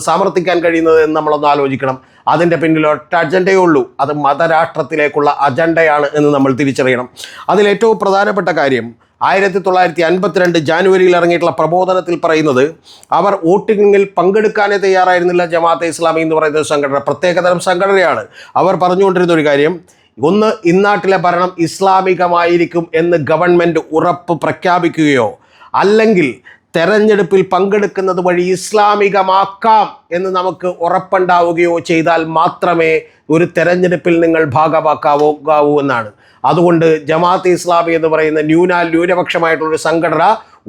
എന്ന് നമ്മളൊന്ന് ആലോചിക്കണം. അതിൻ്റെ പിന്നിൽ ഒറ്റ അജണ്ടയേ ഉള്ളൂ, അത് മതരാഷ്ട്രത്തിലേക്കുള്ള അജണ്ടയാണ് എന്ന് നമ്മൾ തിരിച്ചറിയണം. അതിലേറ്റവും പ്രധാനപ്പെട്ട കാര്യം 1952 ജാനുവരിയിൽ ഇറങ്ങിയിട്ടുള്ള പ്രബോധനത്തിൽ പറയുന്നത്, അവർ വോട്ടിങ്ങിൽ പങ്കെടുക്കാനേ തയ്യാറായിരുന്നില്ല. ജമാഅത്തെ ഇസ്ലാമി എന്ന് പറയുന്ന സംഘടന പ്രത്യേകതരം സംഘടനയാണ്. അവർ പറഞ്ഞുകൊണ്ടിരുന്ന ഒരു കാര്യം, ഒന്ന്, ഇന്നാട്ടിലെ ഭരണം ഇസ്ലാമികമായിരിക്കും എന്ന് ഗവൺമെൻറ് ഉറപ്പ് പ്രഖ്യാപിക്കുകയോ അല്ലെങ്കിൽ തെരഞ്ഞെടുപ്പിൽ പങ്കെടുക്കുന്നത് വഴി ഇസ്ലാമികമാക്കാം എന്ന് നമുക്ക് ഉറപ്പുണ്ടാവുകയോ ചെയ്താൽ മാത്രമേ ഒരു തെരഞ്ഞെടുപ്പിൽ നിങ്ങൾ ഭാഗമാക്കാവൂ എന്നാണ്. അതുകൊണ്ട് ജമാഅത്തെ ഇസ്ലാമി എന്ന് പറയുന്ന ന്യൂനപക്ഷമായിട്ടുള്ളൊരു സംഘടന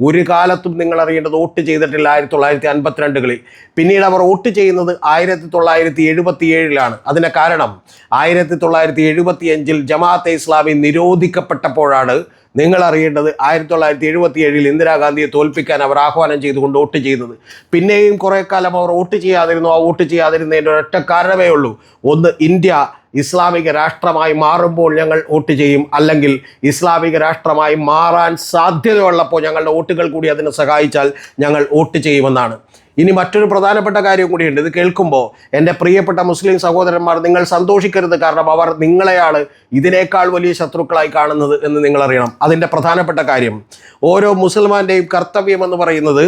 ഒരു കാലത്തും നിങ്ങൾ അറിയേണ്ടത് വോട്ട് ചെയ്തിട്ടില്ല 1952-കളിൽ. പിന്നീട് അവർ വോട്ട് ചെയ്യുന്നത് 1977-ലാണ്. അതിന് കാരണം 1975-ൽ ജമാഅത്തെ ഇസ്ലാമി നിരോധിക്കപ്പെട്ടപ്പോഴാണ്. നിങ്ങൾ അറിയേണ്ടത് 1977-ൽ ഇന്ദിരാഗാന്ധിയെ തോൽപ്പിക്കാൻ അവർ ആഹ്വാനം ചെയ്തുകൊണ്ട് വോട്ട് ചെയ്യുന്നത്. പിന്നെയും കുറേ കാലം അവർ വോട്ട് ചെയ്യാതിരുന്നു. ആ വോട്ട് ചെയ്യാതിരുന്നതിൻ്റെ ഒരൊറ്റ കാരണമേ ഉള്ളൂ, ഒന്ന്, ഇന്ത്യ ഇസ്ലാമിക രാഷ്ട്രമായി മാറുമ്പോൾ ഞങ്ങൾ വോട്ട് ചെയ്യും, അല്ലെങ്കിൽ ഇസ്ലാമിക രാഷ്ട്രമായി മാറാൻ സാധ്യതയുള്ളപ്പോൾ ഞങ്ങളുടെ വോട്ടുകൾ കൂടി അതിനെ സഹായിച്ചാൽ ഞങ്ങൾ വോട്ട് ചെയ്യുമെന്നാണ്. ഇനി മറ്റൊരു പ്രധാനപ്പെട്ട കാര്യം കൂടിയുണ്ട്. ഇത് കേൾക്കുമ്പോൾ എൻ്റെ പ്രിയപ്പെട്ട മുസ്ലിം സഹോദരന്മാർ, നിങ്ങൾ സന്തോഷിക്കരുത്. കാരണം അവർ നിങ്ങളെയാണ് ഇതിനേക്കാൾ വലിയ ശത്രുക്കളായി കാണുന്നത് എന്ന് നിങ്ങൾ അറിയണം. അതിൻ്റെ പ്രധാനപ്പെട്ട കാര്യം, ഓരോ മുസൽമാൻ്റെയും കർത്തവ്യം എന്ന് പറയുന്നത്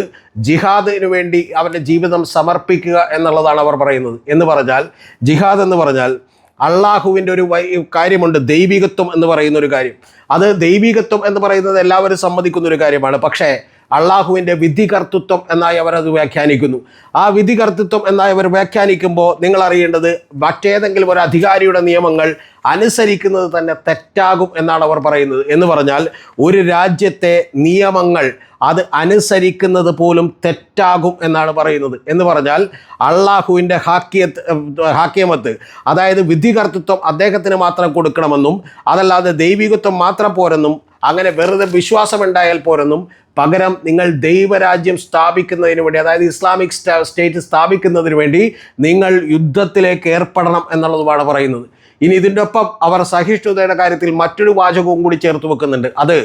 ജിഹാദിന് വേണ്ടി അവൻ്റെ ജീവിതം സമർപ്പിക്കുക എന്നുള്ളതാണ് അവർ പറയുന്നത്. എന്ന് പറഞ്ഞാൽ ജിഹാദ് എന്ന് പറഞ്ഞാൽ അള്ളാഹുവിൻ്റെ ഒരു കാര്യമുണ്ട്, ദൈവികത്വം എന്ന് പറയുന്ന ഒരു കാര്യം. അത് ദൈവികത്വം എന്ന് പറയുന്നത് എല്ലാവരും സമ്മതിക്കുന്ന ഒരു കാര്യമാണ്. പക്ഷേ അള്ളാഹുവിൻ്റെ വിധികർത്തൃത്വം എന്നായി അവരത് വ്യാഖ്യാനിക്കുന്നു. ആ വിധികർത്തൃത്വം എന്നായി അവർ വ്യാഖ്യാനിക്കുമ്പോൾ നിങ്ങൾ അറിയേണ്ടത്, മറ്റേതെങ്കിലും ഒരു അധികാരിയുടെ നിയമങ്ങൾ അനുസരിക്കുന്നത് തന്നെ തെറ്റാകും എന്നാണ് അവർ പറയുന്നത്. എന്ന് പറഞ്ഞാൽ ഒരു രാജ്യത്തെ നിയമങ്ങൾ അത് അനുസരിക്കുന്നത് പോലും തെറ്റാകും എന്നാണ് പറയുന്നത്. എന്ന് പറഞ്ഞാൽ അള്ളാഹുവിൻ്റെ ഹാക്കിയമത്ത്, അതായത് വിധികർത്തൃത്വം അദ്ദേഹത്തിന് മാത്രം കൊടുക്കണമെന്നും അതല്ലാതെ ദൈവികത്വം മാത്രം പോരെന്നും അങ്ങനെ വെറുതെ വിശ്വാസമുണ്ടായാൽ പോരെന്നും പകരം നിങ്ങൾ ദൈവരാജ്യം സ്ഥാപിക്കുന്നതിന് വേണ്ടി, അതായത് ഇസ്ലാമിക് സ്റ്റേറ്റ് സ്ഥാപിക്കുന്നതിന് വേണ്ടി നിങ്ങൾ യുദ്ധത്തിലേക്ക് ഏർപ്പെടണം എന്നുള്ളതുമാണ് പറയുന്നത്. ഇനി ഇതിൻ്റെ ഒപ്പം അവർ സഹിഷ്ണുതയുടെ കാര്യത്തിൽ മറ്റൊരു വാചകവും കൂടി ചേർത്ത് വെക്കുന്നുണ്ട്. അത്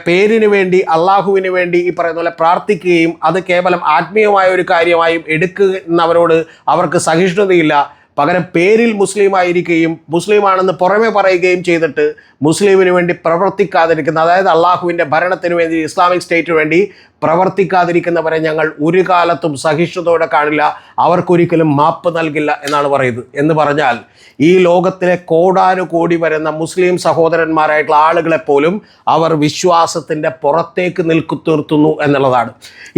പേരിന് വേണ്ടി, അള്ളാഹുവിന് വേണ്ടി ഈ പറയുന്ന പോലെ പ്രാർത്ഥിക്കുകയും അത് കേവലം ആത്മീയമായ ഒരു കാര്യമായും എടുക്കുന്നവരോട് അവർക്ക് സഹിഷ്ണുതയില്ല. പകരം പേരിൽ മുസ്ലിമായിരിക്കുകയും മുസ്ലിമാണെന്ന് പുറമെ പറയുകയും ചെയ്തിട്ട് മുസ്ലിമിന് വേണ്ടി പ്രവർത്തിക്കാതിരിക്കുന്ന, അതായത് അള്ളാഹുവിൻ്റെ ഭരണത്തിന് വേണ്ടി, ഇസ്ലാമിക് സ്റ്റേറ്റിന് വേണ്ടി പ്രവർത്തിക്കാതിരിക്കുന്നവരെ ഞങ്ങൾ ഒരു കാലത്തും സഹിഷ്ണുതയോടെ കാണില്ല, അവർക്കൊരിക്കലും മാപ്പ് നൽകില്ല എന്നാണ് പറയുന്നത്. എന്ന് പറഞ്ഞാൽ ഈ ലോകത്തിലെ കോടാനുകോടി വരുന്ന മുസ്ലിം സഹോദരന്മാരായിട്ടുള്ള ആളുകളെപ്പോലും അവർ വിശ്വാസത്തിൻ്റെ പുറത്തേക്ക് നിർത്തുന്നു എന്നുള്ളതാണ്.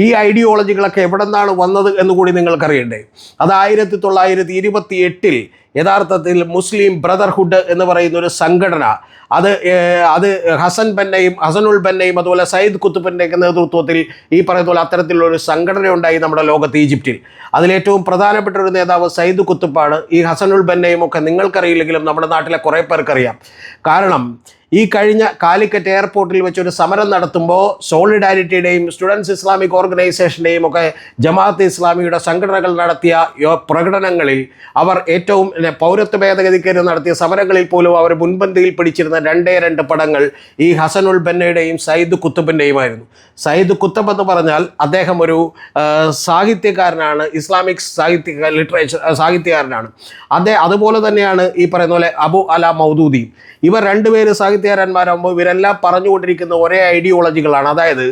ഈ ഐഡിയോളജികളൊക്കെ എവിടെ നിന്നാണ് വന്നത് എന്നുകൂടി നിങ്ങൾക്കറിയണ്ടേ. അത് 1928 യഥാർത്ഥത്തിൽ മുസ്ലിം ബ്രദർഹുഡ് എന്ന് പറയുന്ന ഒരു സംഘടന, അത് ഹസനുൽ ബന്നയും അതുപോലെ സയ്യിദ് കുത്തുബിൻ്റെയൊക്കെ നേതൃത്വത്തിൽ ഈ പറയുന്ന പോലെ അത്തരത്തിലുള്ളൊരു സംഘടന ഉണ്ടായി നമ്മുടെ ലോകത്ത്, ഈജിപ്തിൽ. അതിലേറ്റവും പ്രധാനപ്പെട്ട ഒരു നേതാവ് സയ്യിദ് കുത്തുബാണ്. ഈ ഹസനുൽ ബന്നയും ഒക്കെ നിങ്ങൾക്കറിയില്ലെങ്കിലും നമ്മുടെ നാട്ടിലെ കുറേ പേർക്കറിയാം. കാരണം ഈ കഴിഞ്ഞ കാലിക്കറ്റ് എയർപോർട്ടിൽ വെച്ചൊരു സമരം നടത്തുമ്പോൾ സോളിഡാരിറ്റിയുടെയും സ്റ്റുഡൻസ് ഇസ്ലാമിക് ഓർഗനൈസേഷൻ്റെയും ഒക്കെ ജമാഅത്ത് ഇസ്ലാമിയുടെ സംഘടനകൾ നടത്തിയ പ്രകടനങ്ങളിൽ അവർ ഏറ്റവും പൗരത്വ ഭേദഗതിക്കെതിരെ നടത്തിയ സമരങ്ങളിൽ പോലും അവർ മുൻപന്തിയിൽ പിടിച്ചിരുന്ന 2 പടങ്ങൾ ഈ ഹസനുൽ ബന്നയുടെയും സയ്യിദ് കുത്തുബിൻ്റെയുമായിരുന്നു. സയ്യിദ് കുത്തുബ് എന്ന് പറഞ്ഞാൽ അദ്ദേഹം ഒരു സാഹിത്യകാരനാണ്, ഇസ്ലാമിക് സാഹിത്യകാരനാണ്. അതുപോലെ തന്നെയാണ് ഈ പറയുന്ന പോലെ അബു അല മൗദൂദി. ഇവർ രണ്ടുപേര് സാഹിത്യകാരന്മാരാകുമ്പോൾ ഇവരെല്ലാം പറഞ്ഞുകൊണ്ടിരിക്കുന്ന ഒരേ ഐഡിയോളജികളാണ്. അതായത്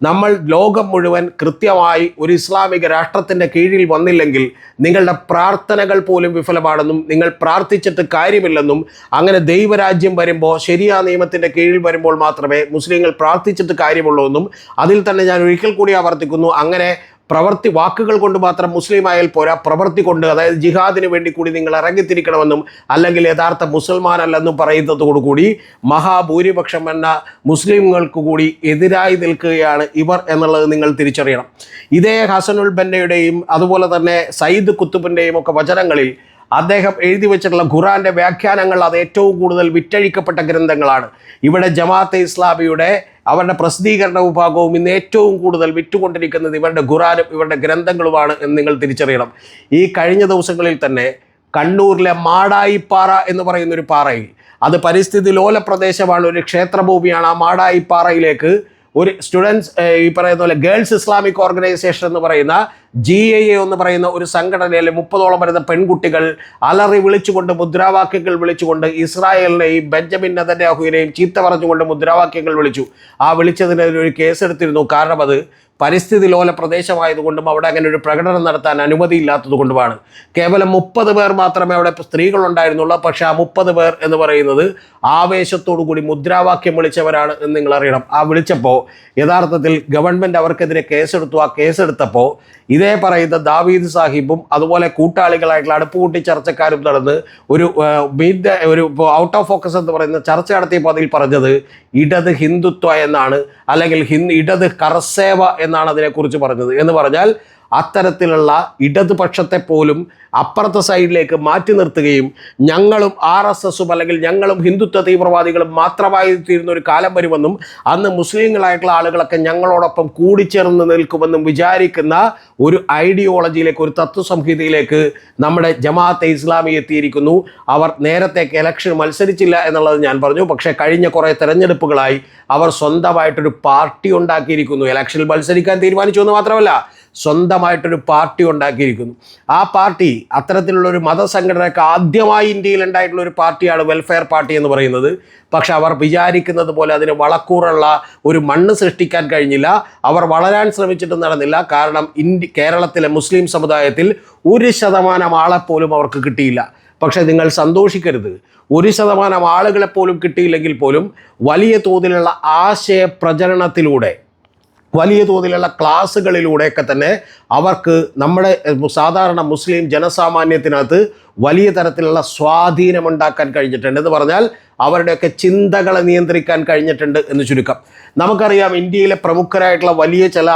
നമ്മൾ ലോകം മുഴുവൻ കൃത്യമായി ഒരു ഇസ്ലാമിക രാഷ്ട്രത്തിൻ്റെ കീഴിൽ വന്നില്ലെങ്കിൽ നിങ്ങളുടെ പ്രാർത്ഥനകൾ പോലും വിഫലമാണെന്നും നിങ്ങൾ പ്രാർത്ഥിച്ചിട്ട് കാര്യമില്ലെന്നും, അങ്ങനെ ദൈവരാജ്യം വരുമ്പോൾ ശരിയാ നിയമത്തിൻ്റെ കീഴിൽ വരുമ്പോൾ മാത്രമേ മുസ്ലിങ്ങൾ പ്രാർത്ഥിച്ചിട്ട് കാര്യമുള്ളൂ എന്നും, അതിൽ തന്നെ ഞാൻ ഒരിക്കൽ കൂടി ആവർത്തിക്കുന്നു, അങ്ങനെ വാക്കുകൾ കൊണ്ട് മാത്രം മുസ്ലിം ആയാൽ പോരാ, പ്രവൃത്തി കൊണ്ട്, അതായത് ജിഹാദിന് വേണ്ടി കൂടി നിങ്ങൾ ഇറങ്ങിത്തിരിക്കണമെന്നും അല്ലെങ്കിൽ യഥാർത്ഥ മുസൽമാനല്ലെന്നും പറയുന്നതോടുകൂടി മഹാഭൂരിപക്ഷം എന്ന മുസ്ലിങ്ങൾക്ക് കൂടി എതിരായി നിൽക്കുകയാണ് ഇവർ എന്നുള്ളത് നിങ്ങൾ തിരിച്ചറിയണം. ഇതേ ഹസനുൽ ബന്നയുടെയും അതുപോലെ തന്നെ സയ്യിദ് കുത്തുബിൻ്റെയും ഒക്കെ വചനങ്ങളിൽ അദ്ദേഹം എഴുതി വെച്ചിട്ടുള്ള ഖുറാൻ്റെ വ്യാഖ്യാനങ്ങൾ അത് ഏറ്റവും കൂടുതൽ വിറ്റഴിക്കപ്പെട്ട ഗ്രന്ഥങ്ങളാണ്. ഇവിടെ ജമാഅത്തെ ഇസ്ലാമിയുടെ അവരുടെ പ്രസിദ്ധീകരണ വിഭാഗവും ഇന്ന് ഏറ്റവും കൂടുതൽ വിറ്റുകൊണ്ടിരിക്കുന്നത് ഇവരുടെ ഖുറാനും ഇവരുടെ ഗ്രന്ഥങ്ങളുമാണ് എന്ന് നിങ്ങൾ തിരിച്ചറിയണം. ഈ കഴിഞ്ഞ ദിവസങ്ങളിൽ തന്നെ കണ്ണൂരിലെ മാടായിപ്പാറ എന്ന് പറയുന്നൊരു പാറയിൽ, അത് പരിസ്ഥിതി ലോല പ്രദേശമാണ്, ഒരു ക്ഷേത്രഭൂമിയാണ്. ആ മാടായിപ്പാറയിലേക്ക് ഒരു സ്റ്റുഡൻസ്, ഈ പറയുന്ന പോലെ ഗേൾസ് ഇസ്ലാമിക് ഓർഗനൈസേഷൻ എന്ന് പറയുന്ന GIA എന്ന് പറയുന്ന ഒരു സംഘടനയിലെ 30ഓളം വരുന്ന പെൺകുട്ടികൾ അലറി വിളിച്ചുകൊണ്ട്, മുദ്രാവാക്യങ്ങൾ വിളിച്ചുകൊണ്ട് ഇസ്രായേലിനെയും ബെഞ്ചമിൻ നെതന്യാഹുവിനെയും ചീത്ത പറഞ്ഞുകൊണ്ട് മുദ്രാവാക്യങ്ങൾ വിളിച്ചു. ആ വിളിച്ചതിനെതിരെ ഒരു കേസെടുത്തിരുന്നു. കാരണം അത് പരിസ്ഥിതി ലോല പ്രദേശമായതുകൊണ്ടും അവിടെ അങ്ങനെ ഒരു പ്രകടനം നടത്താൻ അനുമതിയില്ലാത്തത് കൊണ്ടുമാണ്. കേവലം 30 പേർ മാത്രമേ അവിടെ സ്ത്രീകളുണ്ടായിരുന്നുള്ളൂ. പക്ഷേ ആ 30 പേർ എന്ന് പറയുന്നത് ആവേശത്തോടു കൂടി മുദ്രാവാക്യം വിളിച്ചവരാണ് എന്ന് നിങ്ങൾ അറിയണം. ആ വിളിച്ചപ്പോൾ യഥാർത്ഥത്തിൽ ഗവൺമെൻറ് അവർക്കെതിരെ കേസെടുത്തു. ആ കേസെടുത്തപ്പോൾ ഇതേ പറയുന്ന ദാവീദ് സാഹിബും അതുപോലെ കൂട്ടാളികളായിട്ടുള്ള അടുപ്പുകൂട്ടി ചർച്ചക്കാരും നടന്ന് ഒരു ഔട്ട് ഓഫ് ഫോക്കസ് എന്ന് പറയുന്ന ചർച്ച നടത്തിയപ്പോൾ അതിൽ പറഞ്ഞത് ഇടത് ഹിന്ദുത്വ എന്നാണ്, അല്ലെങ്കിൽ ഇടത് കർസേവ എന്നാണ് അതിനെക്കുറിച്ച് പറഞ്ഞത്. എന്ന് പറഞ്ഞാൽ അത്തരത്തിലുള്ള ഇടതുപക്ഷത്തെ പോലും അപ്പുറത്തെ സൈഡിലേക്ക് മാറ്റി നിർത്തുകയും ഞങ്ങളും RSSും അല്ലെങ്കിൽ ഞങ്ങളും ഹിന്ദുത്വ തീവ്രവാദികളും മാത്രമായി തീരുന്ന ഒരു കാലം വരുമെന്നും അന്ന് മുസ്ലിങ്ങളായിട്ടുള്ള ആളുകളൊക്കെ ഞങ്ങളോടൊപ്പം കൂടിച്ചേർന്ന് നിൽക്കുമെന്നും വിചാരിക്കുന്ന ഒരു ഐഡിയോളജിയിലേക്ക്, ഒരു തത്വസംഹിതയിലേക്ക് നമ്മുടെ ജമാഅത്തെ ഇസ്ലാമി എത്തിയിരിക്കുന്നു. അവർ നേരത്തേക്ക് ഇലക്ഷൻ മത്സരിച്ചില്ല എന്നുള്ളത് ഞാൻ പറഞ്ഞു. പക്ഷേ കഴിഞ്ഞ കുറേ തെരഞ്ഞെടുപ്പുകളായി അവർ സ്വന്തമായിട്ടൊരു പാർട്ടി ഉണ്ടാക്കിയിരിക്കുന്നു. ഇലക്ഷനിൽ മത്സരിക്കാൻ തീരുമാനിച്ചു എന്ന് മാത്രമല്ല, സ്വന്തമായിട്ടൊരു പാർട്ടി ഉണ്ടാക്കിയിരിക്കുന്നു. ആ പാർട്ടി അത്തരത്തിലുള്ളൊരു മതസംഘടനയ്ക്ക് ആദ്യമായി ഇന്ത്യയിൽ ഉണ്ടായിട്ടുള്ള ഒരു പാർട്ടിയാണ് വെൽഫെയർ പാർട്ടി എന്ന് പറയുന്നത്. പക്ഷെ അവർ വിചാരിക്കുന്നത് പോലെ അതിന് വളക്കൂറുള്ള ഒരു മണ്ണ് സൃഷ്ടിക്കാൻ കഴിഞ്ഞില്ല. അവർ വളരാൻ ശ്രമിച്ചിട്ട് നടന്നില്ല. കാരണം കേരളത്തിലെ മുസ്ലിം സമുദായത്തിൽ 1% ആളെപ്പോലും അവർക്ക് കിട്ടിയില്ല. പക്ഷേ നിങ്ങൾ സന്തോഷിക്കരുത്, 1% ആളുകളെപ്പോലും കിട്ടിയില്ലെങ്കിൽ പോലും വലിയ തോതിലുള്ള ആശയ പ്രചരണത്തിലൂടെ, വലിയ തോതിലുള്ള ക്ലാസ്സുകളിലൂടെയൊക്കെ തന്നെ അവർക്ക് നമ്മുടെ സാധാരണ മുസ്ലിം ജനസാമാന്യത്തിനകത്ത് വലിയ തരത്തിലുള്ള സ്വാധീനമുണ്ടാക്കാൻ കഴിഞ്ഞിട്ടുണ്ട്. എന്ന് പറഞ്ഞാൽ അവരുടെയൊക്കെ ചിന്തകളെ നിയന്ത്രിക്കാൻ കഴിഞ്ഞിട്ടുണ്ട് എന്ന് ചുരുക്കം. നമുക്കറിയാം ഇന്ത്യയിലെ പ്രമുഖരായിട്ടുള്ള വലിയ ചില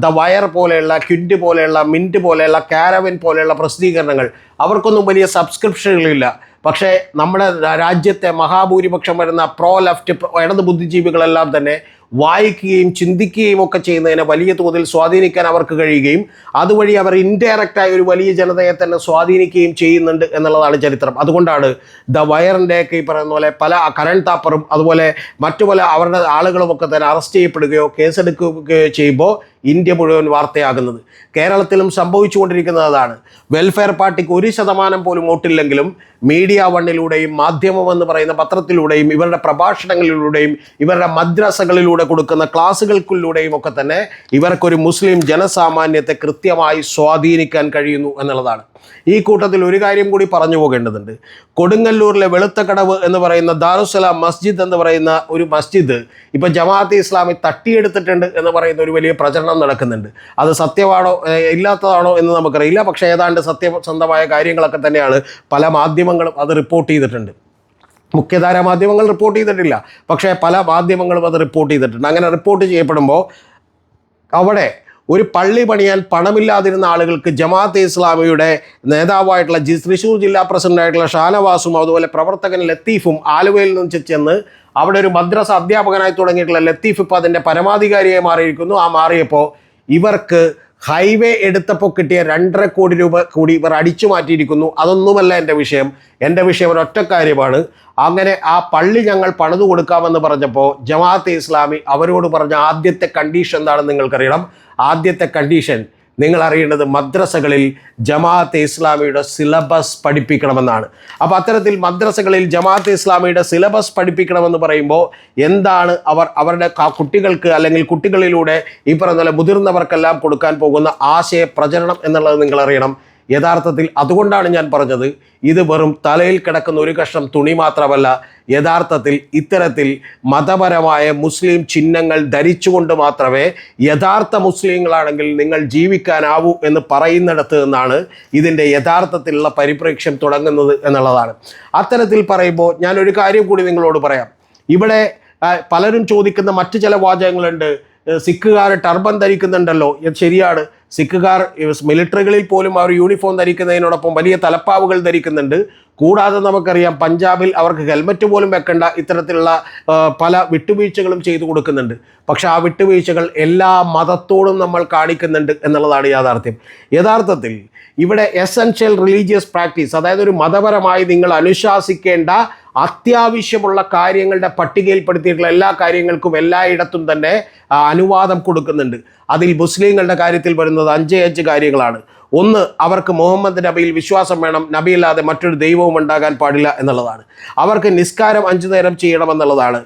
ദ വയർ പോലെയുള്ള, ക്വിൻറ്റ് പോലെയുള്ള, മിൻറ്റ് പോലെയുള്ള, കാരവൻ പോലെയുള്ള പ്രസിദ്ധീകരണങ്ങൾ, അവർക്കൊന്നും വലിയ സബ്സ്ക്രിപ്ഷനുകളില്ല. പക്ഷേ നമ്മുടെ രാജ്യത്തെ മഹാഭൂരിപക്ഷം വരുന്ന പ്രോ ലെഫ്റ്റ് ഇടത് ബുദ്ധിജീവികളെല്ലാം തന്നെ വായിക്കുകയും ചിന്തിക്കുകയും ഒക്കെ ചെയ്യുന്നതിനെ വലിയ തോതിൽ സ്വാധീനിക്കാൻ അവർക്ക് കഴിയുകയും അതുവഴി അവർ ഇൻഡയറക്റ്റായി ഒരു വലിയ ജനതയെ തന്നെ സ്വാധീനിക്കുകയും ചെയ്യുന്നുണ്ട് എന്നുള്ളതാണ് ചരിത്രം. അതുകൊണ്ടാണ് ദ വയറിൻ്റെയൊക്കെ ഈ പറയുന്ന പോലെ പല കരൺ താപ്പറും അതുപോലെ മറ്റു പല അവരുടെ ആളുകളുമൊക്കെ തന്നെ അറസ്റ്റ് ചെയ്യപ്പെടുകയോ കേസെടുക്കുകയോ ചെയ്യുമ്പോൾ ഇന്ത്യ മുഴുവൻ വാർത്തയാകുന്നത്. കേരളത്തിലും സംഭവിച്ചുകൊണ്ടിരിക്കുന്നത് അതാണ്. വെൽഫെയർ പാർട്ടിക്ക് 1% പോലും വോട്ടില്ലെങ്കിലും മീഡിയ വണ്ണിലൂടെയും മാധ്യമം എന്ന് പറയുന്ന പത്രത്തിലൂടെയും ഇവരുടെ പ്രഭാഷണങ്ങളിലൂടെയും ഇവരുടെ മദ്രസകളിലൂടെ കൊടുക്കുന്ന ക്ലാസ്സുകൾക്കിലൂടെയും ഒക്കെ തന്നെ ഇവർക്കൊരു മുസ്ലിം ജനസാമാന്യത്തെ കൃത്യമായി സ്വാധീനിക്കാൻ കഴിയുന്നു എന്നുള്ളതാണ്. ഈ കൂട്ടത്തിൽ ഒരു കാര്യം കൂടി പറഞ്ഞു പോകേണ്ടതുണ്ട്. കൊടുങ്ങല്ലൂരിലെ വെളുത്തക്കടവ് എന്ന് പറയുന്ന ദാറുസ്സലാം മസ്ജിദ് എന്ന് പറയുന്ന ഒരു മസ്ജിദ് ഇപ്പോൾ ജമാഅത്തെ ഇസ്ലാമി തട്ടിയെടുത്തിട്ടുണ്ട് എന്ന് പറയുന്ന ഒരു വലിയ പ്രചരണം നടക്കുന്നുണ്ട്. അത് സത്യമാണോ ഇല്ലാത്തതാണോ എന്ന് നമുക്കറിയില്ല. പക്ഷേ ഏതാണ്ട് സത്യസന്ധമായ കാര്യങ്ങളൊക്കെ തന്നെയാണ് പല മാധ്യമങ്ങളും അത് റിപ്പോർട്ട് ചെയ്തിട്ടുണ്ട്. മുഖ്യധാര മാധ്യമങ്ങൾ റിപ്പോർട്ട് ചെയ്തിട്ടില്ല, പക്ഷേ പല മാധ്യമങ്ങളും അത് റിപ്പോർട്ട് ചെയ്തിട്ടുണ്ട്. അങ്ങനെ റിപ്പോർട്ട് ചെയ്യപ്പെടുമ്പോൾ അവിടെ ഒരു പള്ളി പണിയാൻ പണമില്ലാതിരുന്ന ആളുകൾക്ക് ജമാഅത്തെ ഇസ്ലാമിയുടെ നേതാവായിട്ടുള്ള തൃശ്ശൂർ ജില്ലാ പ്രസിഡൻ്റായിട്ടുള്ള ഷാനവാസും അതുപോലെ പ്രവർത്തകൻ ലത്തീഫും ആലുവയിൽ നിന്ന് ചെന്ന് അവിടെ ഒരു മദ്രസ അധ്യാപകനായി തുടങ്ങിയിട്ടുള്ള ലത്തീഫ് ഇപ്പോൾ അതിൻ്റെ പരമാധികാരിയായി മാറിയിരിക്കുന്നു. ആ മാറിയപ്പോൾ ഇവർക്ക് ഹൈവേ എടുത്തപ്പോൾ കിട്ടിയ 2.5 കോടി രൂപ കൂടി ഇവർ അടിച്ചു മാറ്റിയിരിക്കുന്നു. അതൊന്നുമല്ല എൻ്റെ വിഷയം. എൻ്റെ വിഷയം ഒരൊറ്റ കാര്യമാണ്. അങ്ങനെ ആ പള്ളി ഞങ്ങൾ പണിതു കൊടുക്കാമെന്ന് പറഞ്ഞപ്പോൾ ജമാഅത്തെ ഇസ്ലാമി അവരോട് പറഞ്ഞ ആദ്യത്തെ കണ്ടീഷൻ എന്താണെന്ന് നിങ്ങൾക്കറിയണം. ആദ്യത്തെ കണ്ടീഷൻ നിങ്ങൾ അറിയേണ്ടത് മദ്രസകളിൽ ജമാഅത്തെ ഇസ്ലാമിയുടെ സിലബസ് പഠിപ്പിക്കണമെന്നാണ്. അപ്പോൾ അത്തരത്തിൽ മദ്രസകളിൽ ജമാഅത്തെ ഇസ്ലാമിയുടെ സിലബസ് പഠിപ്പിക്കണമെന്ന് പറയുമ്പോൾ എന്താണ് അവരുടെ കുട്ടികൾക്ക് അല്ലെങ്കിൽ കുട്ടികളിലൂടെ ഈ പറയുന്ന പോലെ മുതിർന്നവർക്കെല്ലാം കൊടുക്കാൻ പോകുന്ന ആശയ പ്രചരണം എന്നുള്ളത് നിങ്ങൾ അറിയണം. യഥാർത്ഥത്തിൽ അതുകൊണ്ടാണ് ഞാൻ പറഞ്ഞത്, ഇത് വെറും തലയിൽ കിടക്കുന്ന ഒരു കഷ്ണം തുണി മാത്രമല്ല. യഥാർത്ഥത്തിൽ ഇത്തരത്തിൽ മതപരമായ മുസ്ലിം ചിഹ്നങ്ങൾ ധരിച്ചുകൊണ്ട് മാത്രമേ യഥാർത്ഥ മുസ്ലിങ്ങളാണെങ്കിൽ നിങ്ങൾ ജീവിക്കാനാവൂ എന്ന് പറയുന്നിടത്ത് നിന്നാണ് ഇതിൻ്റെ യഥാർത്ഥത്തിലുള്ള പരിപ്രേക്ഷ്യം തുടങ്ങുന്നത് എന്നുള്ളതാണ്. അത്തരത്തിൽ പറയുമ്പോൾ ഞാനൊരു കാര്യം കൂടി നിങ്ങളോട് പറയാം. ഇവിടെ പലരും ചോദിക്കുന്ന മറ്റു ചില വാചകങ്ങളുണ്ട്. സിഖുകാർ ടർബൻ ധരിക്കുന്നുണ്ടല്ലോ. ശരിയാണ്, സിഖുകാർ മിലിറ്ററികളിൽ പോലും അവർ യൂണിഫോം ധരിക്കുന്നതിനോടൊപ്പം വലിയ തലപ്പാവുകൾ ധരിക്കുന്നുണ്ട്. കൂടാതെ നമുക്കറിയാം പഞ്ചാബിൽ അവർക്ക് ഹെൽമറ്റ് പോലും വെക്കേണ്ട ഇത്തരത്തിലുള്ള പല വിട്ടുവീഴ്ചകളും ചെയ്തു കൊടുക്കുന്നുണ്ട്. പക്ഷേ ആ വിട്ടുവീഴ്ചകൾ എല്ലാ മതത്തോടും നമ്മൾ കാണിക്കുന്നുണ്ട് എന്നുള്ളതാണ് യാഥാർത്ഥ്യം. യഥാർത്ഥത്തിൽ ഇവിടെ എസെൻഷ്യൽ റിലീജിയസ് പ്രാക്ടീസ്, അതായത് ഒരു മതപരമായി നിങ്ങൾ അനുശാസിക്കേണ്ട അത്യാവശ്യമുള്ള കാര്യങ്ങളുടെ പട്ടികയിൽപ്പെടുത്തിയിട്ടുള്ള എല്ലാ കാര്യങ്ങൾക്കും എല്ലായിടത്തും തന്നെ അനുവാദം കൊടുക്കുന്നുണ്ട്. അതിൽ മുസ്ലിങ്ങളുടെ കാര്യത്തിൽ വരുന്നത് 5 കാര്യങ്ങളാണ്. ഒന്ന്, അവർക്ക് മുഹമ്മദ് നബിയിൽ വിശ്വാസം വേണം. നബിയില്ലാതെ മറ്റൊരു ദൈവവും ഉണ്ടാകാൻ പാടില്ല എന്നുള്ളതാണ്. അവർക്ക് നിസ്കാരം 5 നേരം ചെയ്യണമെന്നുള്ളതാണ്.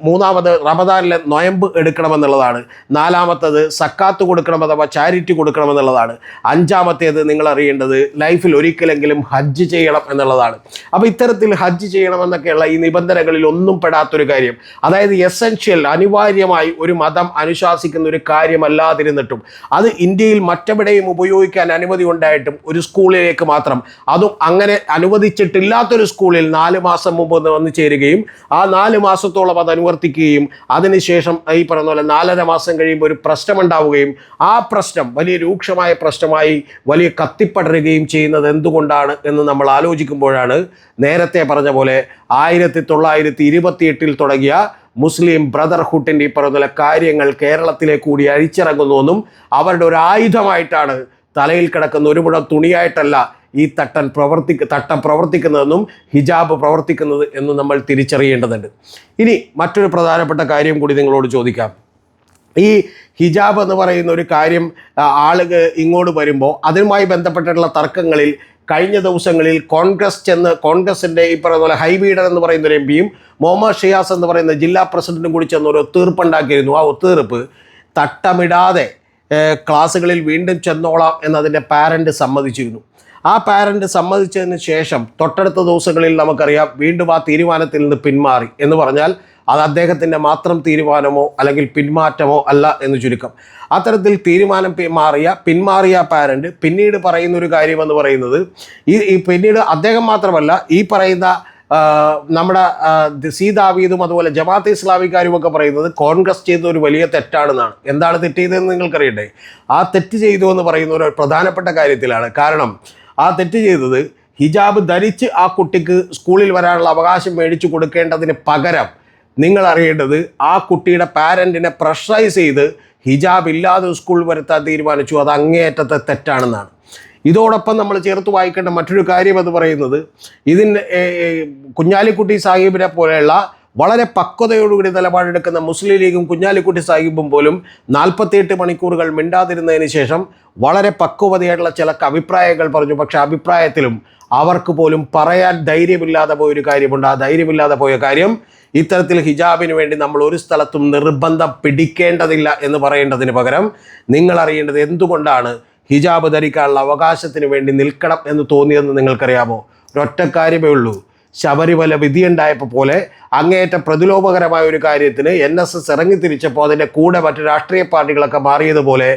മൂന്നാമത് റമദാനിലെ നൊയമ്പ് എടുക്കണമെന്നുള്ളതാണ്. 4-മത്തത് സക്കാത്ത് കൊടുക്കണം അഥവാ ചാരിറ്റി കൊടുക്കണമെന്നുള്ളതാണ്. 5-മത്തേത് നിങ്ങൾ അറിയേണ്ടത് ലൈഫിൽ ഒരിക്കലെങ്കിലും ഹജ്ജ് ചെയ്യണം എന്നുള്ളതാണ്. അപ്പോൾ ഇത്തരത്തിൽ ഹജ്ജ് ചെയ്യണമെന്നൊക്കെയുള്ള ഈ നിബന്ധനകളിൽ ഒന്നും പെടാത്തൊരു കാര്യം, അതായത് എസെൻഷ്യൽ അനിവാര്യമായി ഒരു മതം അനുശാസിക്കുന്ന ഒരു കാര്യമല്ലാതിരുന്നിട്ടും അത് ഇന്ത്യയിൽ മറ്റെവിടെയും ഉപയോഗിക്കാൻ അനുമതി ഉണ്ടായിട്ടും ഒരു സ്കൂളിലേക്ക് മാത്രം, അതും അങ്ങനെ അനുവദിച്ചിട്ടില്ലാത്തൊരു സ്കൂളിൽ 4 മാസം മുമ്പ് വന്ന് ചേരുകയും ആ 4 മാസത്തോളം അത് അനുവർത്തിക്കുകയും അതിനുശേഷം ഈ പറഞ്ഞ പോലെ 4.5 മാസം കഴിയുമ്പോൾ ഒരു പ്രശ്നമുണ്ടാവുകയും ആ പ്രശ്നം വലിയ രൂക്ഷമായ പ്രശ്നമായി വലിയ കത്തിപ്പടരുകയും ചെയ്യുന്നത് എന്തുകൊണ്ടാണ് എന്ന് നമ്മൾ ആലോചിക്കുമ്പോഴാണ് നേരത്തെ പറഞ്ഞ പോലെ 1928 തുടങ്ങിയ മുസ്ലിം ബ്രദർഹുഡിൻ്റെ ഈ പറഞ്ഞ കാര്യങ്ങൾ കേരളത്തിലേക്ക് കൂടി അഴിച്ചിറങ്ങുന്നുവെന്നും അവരുടെ ഒരു ആയുധമായിട്ടാണ് തലയിൽ കിടക്കുന്ന ഒരു മുഴം തുണിയായിട്ടല്ല ഈ തട്ടം പ്രവർത്തിക്കുന്നതെന്നും ഹിജാബ് പ്രവർത്തിക്കുന്നത് എന്നും നമ്മൾ തിരിച്ചറിയേണ്ടതുണ്ട്. ഇനി മറ്റൊരു പ്രധാനപ്പെട്ട കാര്യം കൂടി നിങ്ങളോട് ചോദിക്കാം. ഈ ഹിജാബ് എന്ന് പറയുന്ന ഒരു കാര്യം ആളുകൾ ഇങ്ങോട്ട് വരുമ്പോൾ അതുമായി ബന്ധപ്പെട്ടിട്ടുള്ള തർക്കങ്ങളിൽ കഴിഞ്ഞ ദിവസങ്ങളിൽ കോൺഗ്രസിൻ്റെ ഈ പറയുന്ന പോലെ ഹൈബീഡർ എന്ന് പറയുന്ന ഒരു എംപിയും മുഹമ്മദ് ഷിയാസ് എന്ന് പറയുന്ന ജില്ലാ പ്രസിഡന്റും കൂടി ചെന്ന് ഒരു ഒത്തീർപ്പുണ്ടാക്കിയിരുന്നു. ആ ഒത്തീർപ്പ് തട്ടമിടാതെ ക്ലാസ്സുകളിൽ വീണ്ടും ചെന്നോളാം എന്നതിൻ്റെ പാരൻ്റ് സമ്മതിച്ചിരുന്നു. ആ പാരൻ്റ് സമ്മതിച്ചതിന് ശേഷം തൊട്ടടുത്ത ദിവസങ്ങളിൽ നമുക്കറിയാം വീണ്ടും ആ തീരുമാനത്തിൽ നിന്ന് പിന്മാറി എന്ന് പറഞ്ഞാൽ അത് അദ്ദേഹത്തിൻ്റെ മാത്രം തീരുമാനമോ അല്ലെങ്കിൽ പിന്മാറ്റമോ അല്ല എന്ന് ചുരുക്കം. അത്തരത്തിൽ തീരുമാനം പിന്മാറിയ പാരൻ്റ് പിന്നീട് പറയുന്ന ഒരു കാര്യമെന്ന് പറയുന്നത് ഈ പിന്നീട് അദ്ദേഹം മാത്രമല്ല ഈ പറയുന്ന നമ്മുടെ സി ദാവീദും അതുപോലെ ജമാഅത്തെ ഇസ്ലാമിക്കാരും ഒക്കെ പറയുന്നത് കോൺഗ്രസ് ചെയ്ത ഒരു വലിയ തെറ്റാണെന്നാണ്. എന്താണ് തെറ്റ് ചെയ്തതെന്ന് നിങ്ങൾക്കറിയണ്ടേ? ആ തെറ്റ് ചെയ്തു എന്ന് പറയുന്ന ഒരു പ്രധാനപ്പെട്ട കാര്യത്തിലാണ്. കാരണം ആ തെറ്റ് ചെയ്തത് ഹിജാബ് ധരിച്ച് ആ കുട്ടിക്ക് സ്കൂളിൽ വരാനുള്ള അവകാശം മേടിച്ചു കൊടുക്കേണ്ടതിന് പകരം നിങ്ങൾ അറിയേണ്ടത് ആ കുട്ടിയുടെ പാരൻറ്റിനെ പ്രഷറൈസ് ചെയ്ത് ഹിജാബ് ഇല്ലാതെ സ്കൂൾ വരുത്താൻ തീരുമാനിച്ചു. അത് അങ്ങേയറ്റത്തെ തെറ്റാണെന്നാണ്. ഇതോടൊപ്പം നമ്മൾ ചേർത്ത് വായിക്കേണ്ട മറ്റൊരു കാര്യം എന്ന് പറയുന്നത് ഇതിന് കുഞ്ഞാലിക്കുട്ടി സാഹിബിനെ പോലെയുള്ള വളരെ പക്വതയോടുകൂടി നിലപാടെടുക്കുന്ന മുസ്ലിം ലീഗും കുഞ്ഞാലിക്കുട്ടി സാഹിബും പോലും 48 മണിക്കൂറുകൾ മിണ്ടാതിരുന്നതിന് ശേഷം വളരെ പക്വതയായിട്ടുള്ള ചില അഭിപ്രായങ്ങൾ പറഞ്ഞു. പക്ഷേ അഭിപ്രായത്തിലും അവർക്ക് പോലും പറയാൻ ധൈര്യമില്ലാതെ പോയൊരു കാര്യമുണ്ട്. ആ ധൈര്യമില്ലാതെ പോയ കാര്യം ഇത്തരത്തിൽ ഹിജാബിന് വേണ്ടി നമ്മൾ ഒരു സ്ഥലത്തും നിർബന്ധം പിടിക്കേണ്ടതില്ല എന്ന് പറയേണ്ടതിന് പകരം നിങ്ങൾ അറിയേണ്ടത് എന്തുകൊണ്ടാണ് ഹിജാബ് ധരിക്കാനുള്ള അവകാശത്തിന് വേണ്ടി നിൽക്കണം എന്ന് തോന്നിയെന്ന് നിങ്ങൾക്കറിയാമോ? ഒരൊറ്റ കാര്യമേ ഉള്ളൂ. ശബരിമല വിധിയുണ്ടായപ്പോൾ പോലെ അങ്ങേയറ്റം പ്രതിലോഭകരമായ ഒരു കാര്യത്തിന് NSS ഇറങ്ങിത്തിരിച്ചപ്പോൾ അതിൻ്റെ കൂടെ മറ്റ് രാഷ്ട്രീയ പാർട്ടികളൊക്കെ മാറിയതുപോലെ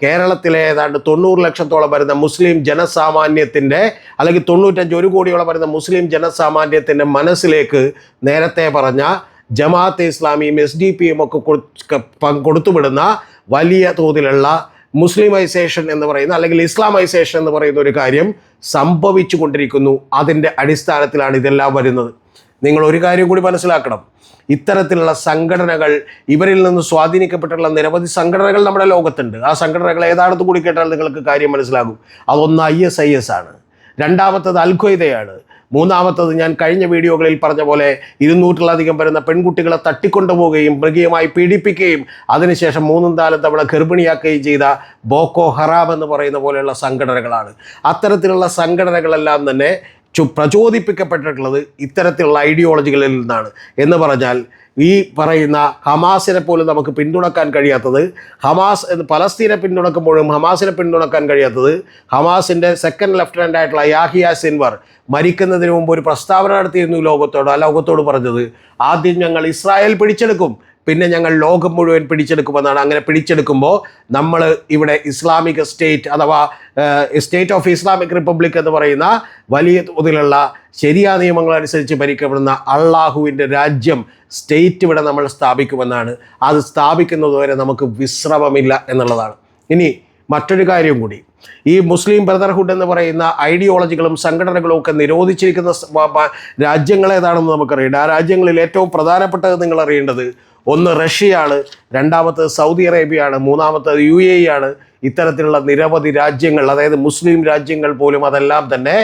കേരളത്തിലെ ഏതാണ്ട് 90 ലക്ഷത്തോളം വരുന്ന മുസ്ലിം ജനസാമാന്യത്തിൻ്റെ അല്ലെങ്കിൽ 95 കോടിയോളം വരുന്ന മുസ്ലിം ജനസാമാന്യത്തിൻ്റെ മനസ്സിലേക്ക് നേരത്തെ പറഞ്ഞ ജമാഅത്തെ ഇസ്ലാമിയും SDPയും ഒക്കെ കൊടുത്തുവിടുന്ന വലിയ തോതിലുള്ള മുസ്ലിമൈസേഷൻ എന്ന് പറയുന്ന അല്ലെങ്കിൽ ഇസ്ലാമൈസേഷൻ എന്ന് പറയുന്ന ഒരു കാര്യം സംഭവിച്ചു കൊണ്ടിരിക്കുന്നു. അതിൻ്റെ അടിസ്ഥാനത്തിലാണ് ഇതെല്ലാം വരുന്നത്. നിങ്ങൾ ഒരു കാര്യം കൂടി മനസ്സിലാക്കണം. ഇത്തരത്തിലുള്ള സംഘടനകൾ, ഇവരിൽ നിന്ന് സ്വാധീനിക്കപ്പെട്ടുള്ള നിരവധി സംഘടനകൾ നമ്മുടെ ലോകത്തുണ്ട്. ആ സംഘടനകൾ ഏതാണെന്ന് കൂടി കേട്ടാൽ നിങ്ങൾക്ക് കാര്യം മനസ്സിലാകും. അതൊന്ന് ISIS ആണ്, രണ്ടാമത്തത് അൽ-ഖ്വയ്ദയാണ്, മൂന്നാമത്തത് ഞാൻ കഴിഞ്ഞ വീഡിയോകളിൽ പറഞ്ഞ പോലെ 200-ലധികം വരുന്ന പെൺകുട്ടികളെ തട്ടിക്കൊണ്ടുപോവുകയും മൃഗീയമായി പീഡിപ്പിക്കുകയും അതിനുശേഷം 3-4 തവണ ഗർഭിണിയാക്കുകയും ചെയ്ത ബോക്കോ ഹറാം എന്ന് പറയുന്ന പോലെയുള്ള സംഘടനകളാണ്. അത്തരത്തിലുള്ള സംഘടനകളെല്ലാം തന്നെ പ്രചോദിപ്പിക്കപ്പെട്ടിട്ടുള്ളത് ഇത്തരത്തിലുള്ള ഐഡിയോളജികളിൽ നിന്നാണ്. എന്ന് പറഞ്ഞാൽ ഈ പറയുന്ന ഹമാസിനെ പോലും നമുക്ക് പിന്തുണക്കാൻ കഴിയാത്തത്, പലസ്തീനെ പിന്തുണക്കുമ്പോഴും ഹമാസിനെ പിന്തുണക്കാൻ കഴിയാത്തത്, ഹമാസിൻ്റെ സെക്കൻഡ് ലെഫ്റ്റനൻ്റ് ആയിട്ടുള്ള യാഹിയ സിൻവർ മരിക്കുന്നതിന് മുമ്പ് ഒരു പ്രസ്താവന നടത്തിയിരുന്നു ലോകത്തോട് പറഞ്ഞത്, ആദ്യം ഞങ്ങൾ ഇസ്രായേൽ പിടിച്ചെടുക്കും, പിന്നെ ഞങ്ങൾ ലോകം മുഴുവൻ പിടിച്ചെടുക്കുമെന്നാണ്. അങ്ങനെ പിടിച്ചെടുക്കുമ്പോൾ നമ്മൾ ഇവിടെ ഇസ്ലാമിക് സ്റ്റേറ്റ് അഥവാ സ്റ്റേറ്റ് ഓഫ് ഇസ്ലാമിക് റിപ്പബ്ലിക് എന്ന് പറയുന്ന വലിയ തോതിലുള്ള ശരിയായ നിയമങ്ങൾ അനുസരിച്ച് ഭരിക്കപ്പെടുന്ന അള്ളാഹുവിൻ്റെ രാജ്യം സ്റ്റേറ്റ് ഇവിടെ നമ്മൾ സ്ഥാപിക്കുമെന്നാണ്. അത് സ്ഥാപിക്കുന്നതുവരെ നമുക്ക് വിശ്രമമില്ല എന്നുള്ളതാണ്. ഇനി മറ്റൊരു കാര്യം കൂടി, ഈ മുസ്ലിം ബ്രദർഹുഡ് എന്ന് പറയുന്ന ഐഡിയോളജികളും സംഘടനകളും ഒക്കെ നിരോധിച്ചിരിക്കുന്ന രാജ്യങ്ങൾ ഏതാണെന്ന് നമുക്കറിയേണ്ട. ആ രാജ്യങ്ങളിൽ ഏറ്റവും പ്രധാനപ്പെട്ടത് നിങ്ങൾ അറിയേണ്ടത് ഒന്ന് റഷ്യയാണ്, രണ്ടാമത്തത് സൗദി അറേബ്യയാണ്, മൂന്നാമത്തത് UAE ആണ്. ഇത്തരത്തിലുള്ള നിരവധി രാജ്യങ്ങൾ, അതായത് മുസ്ലിം രാജ്യങ്ങൾ പോലും അതെല്ലാം തന്നെ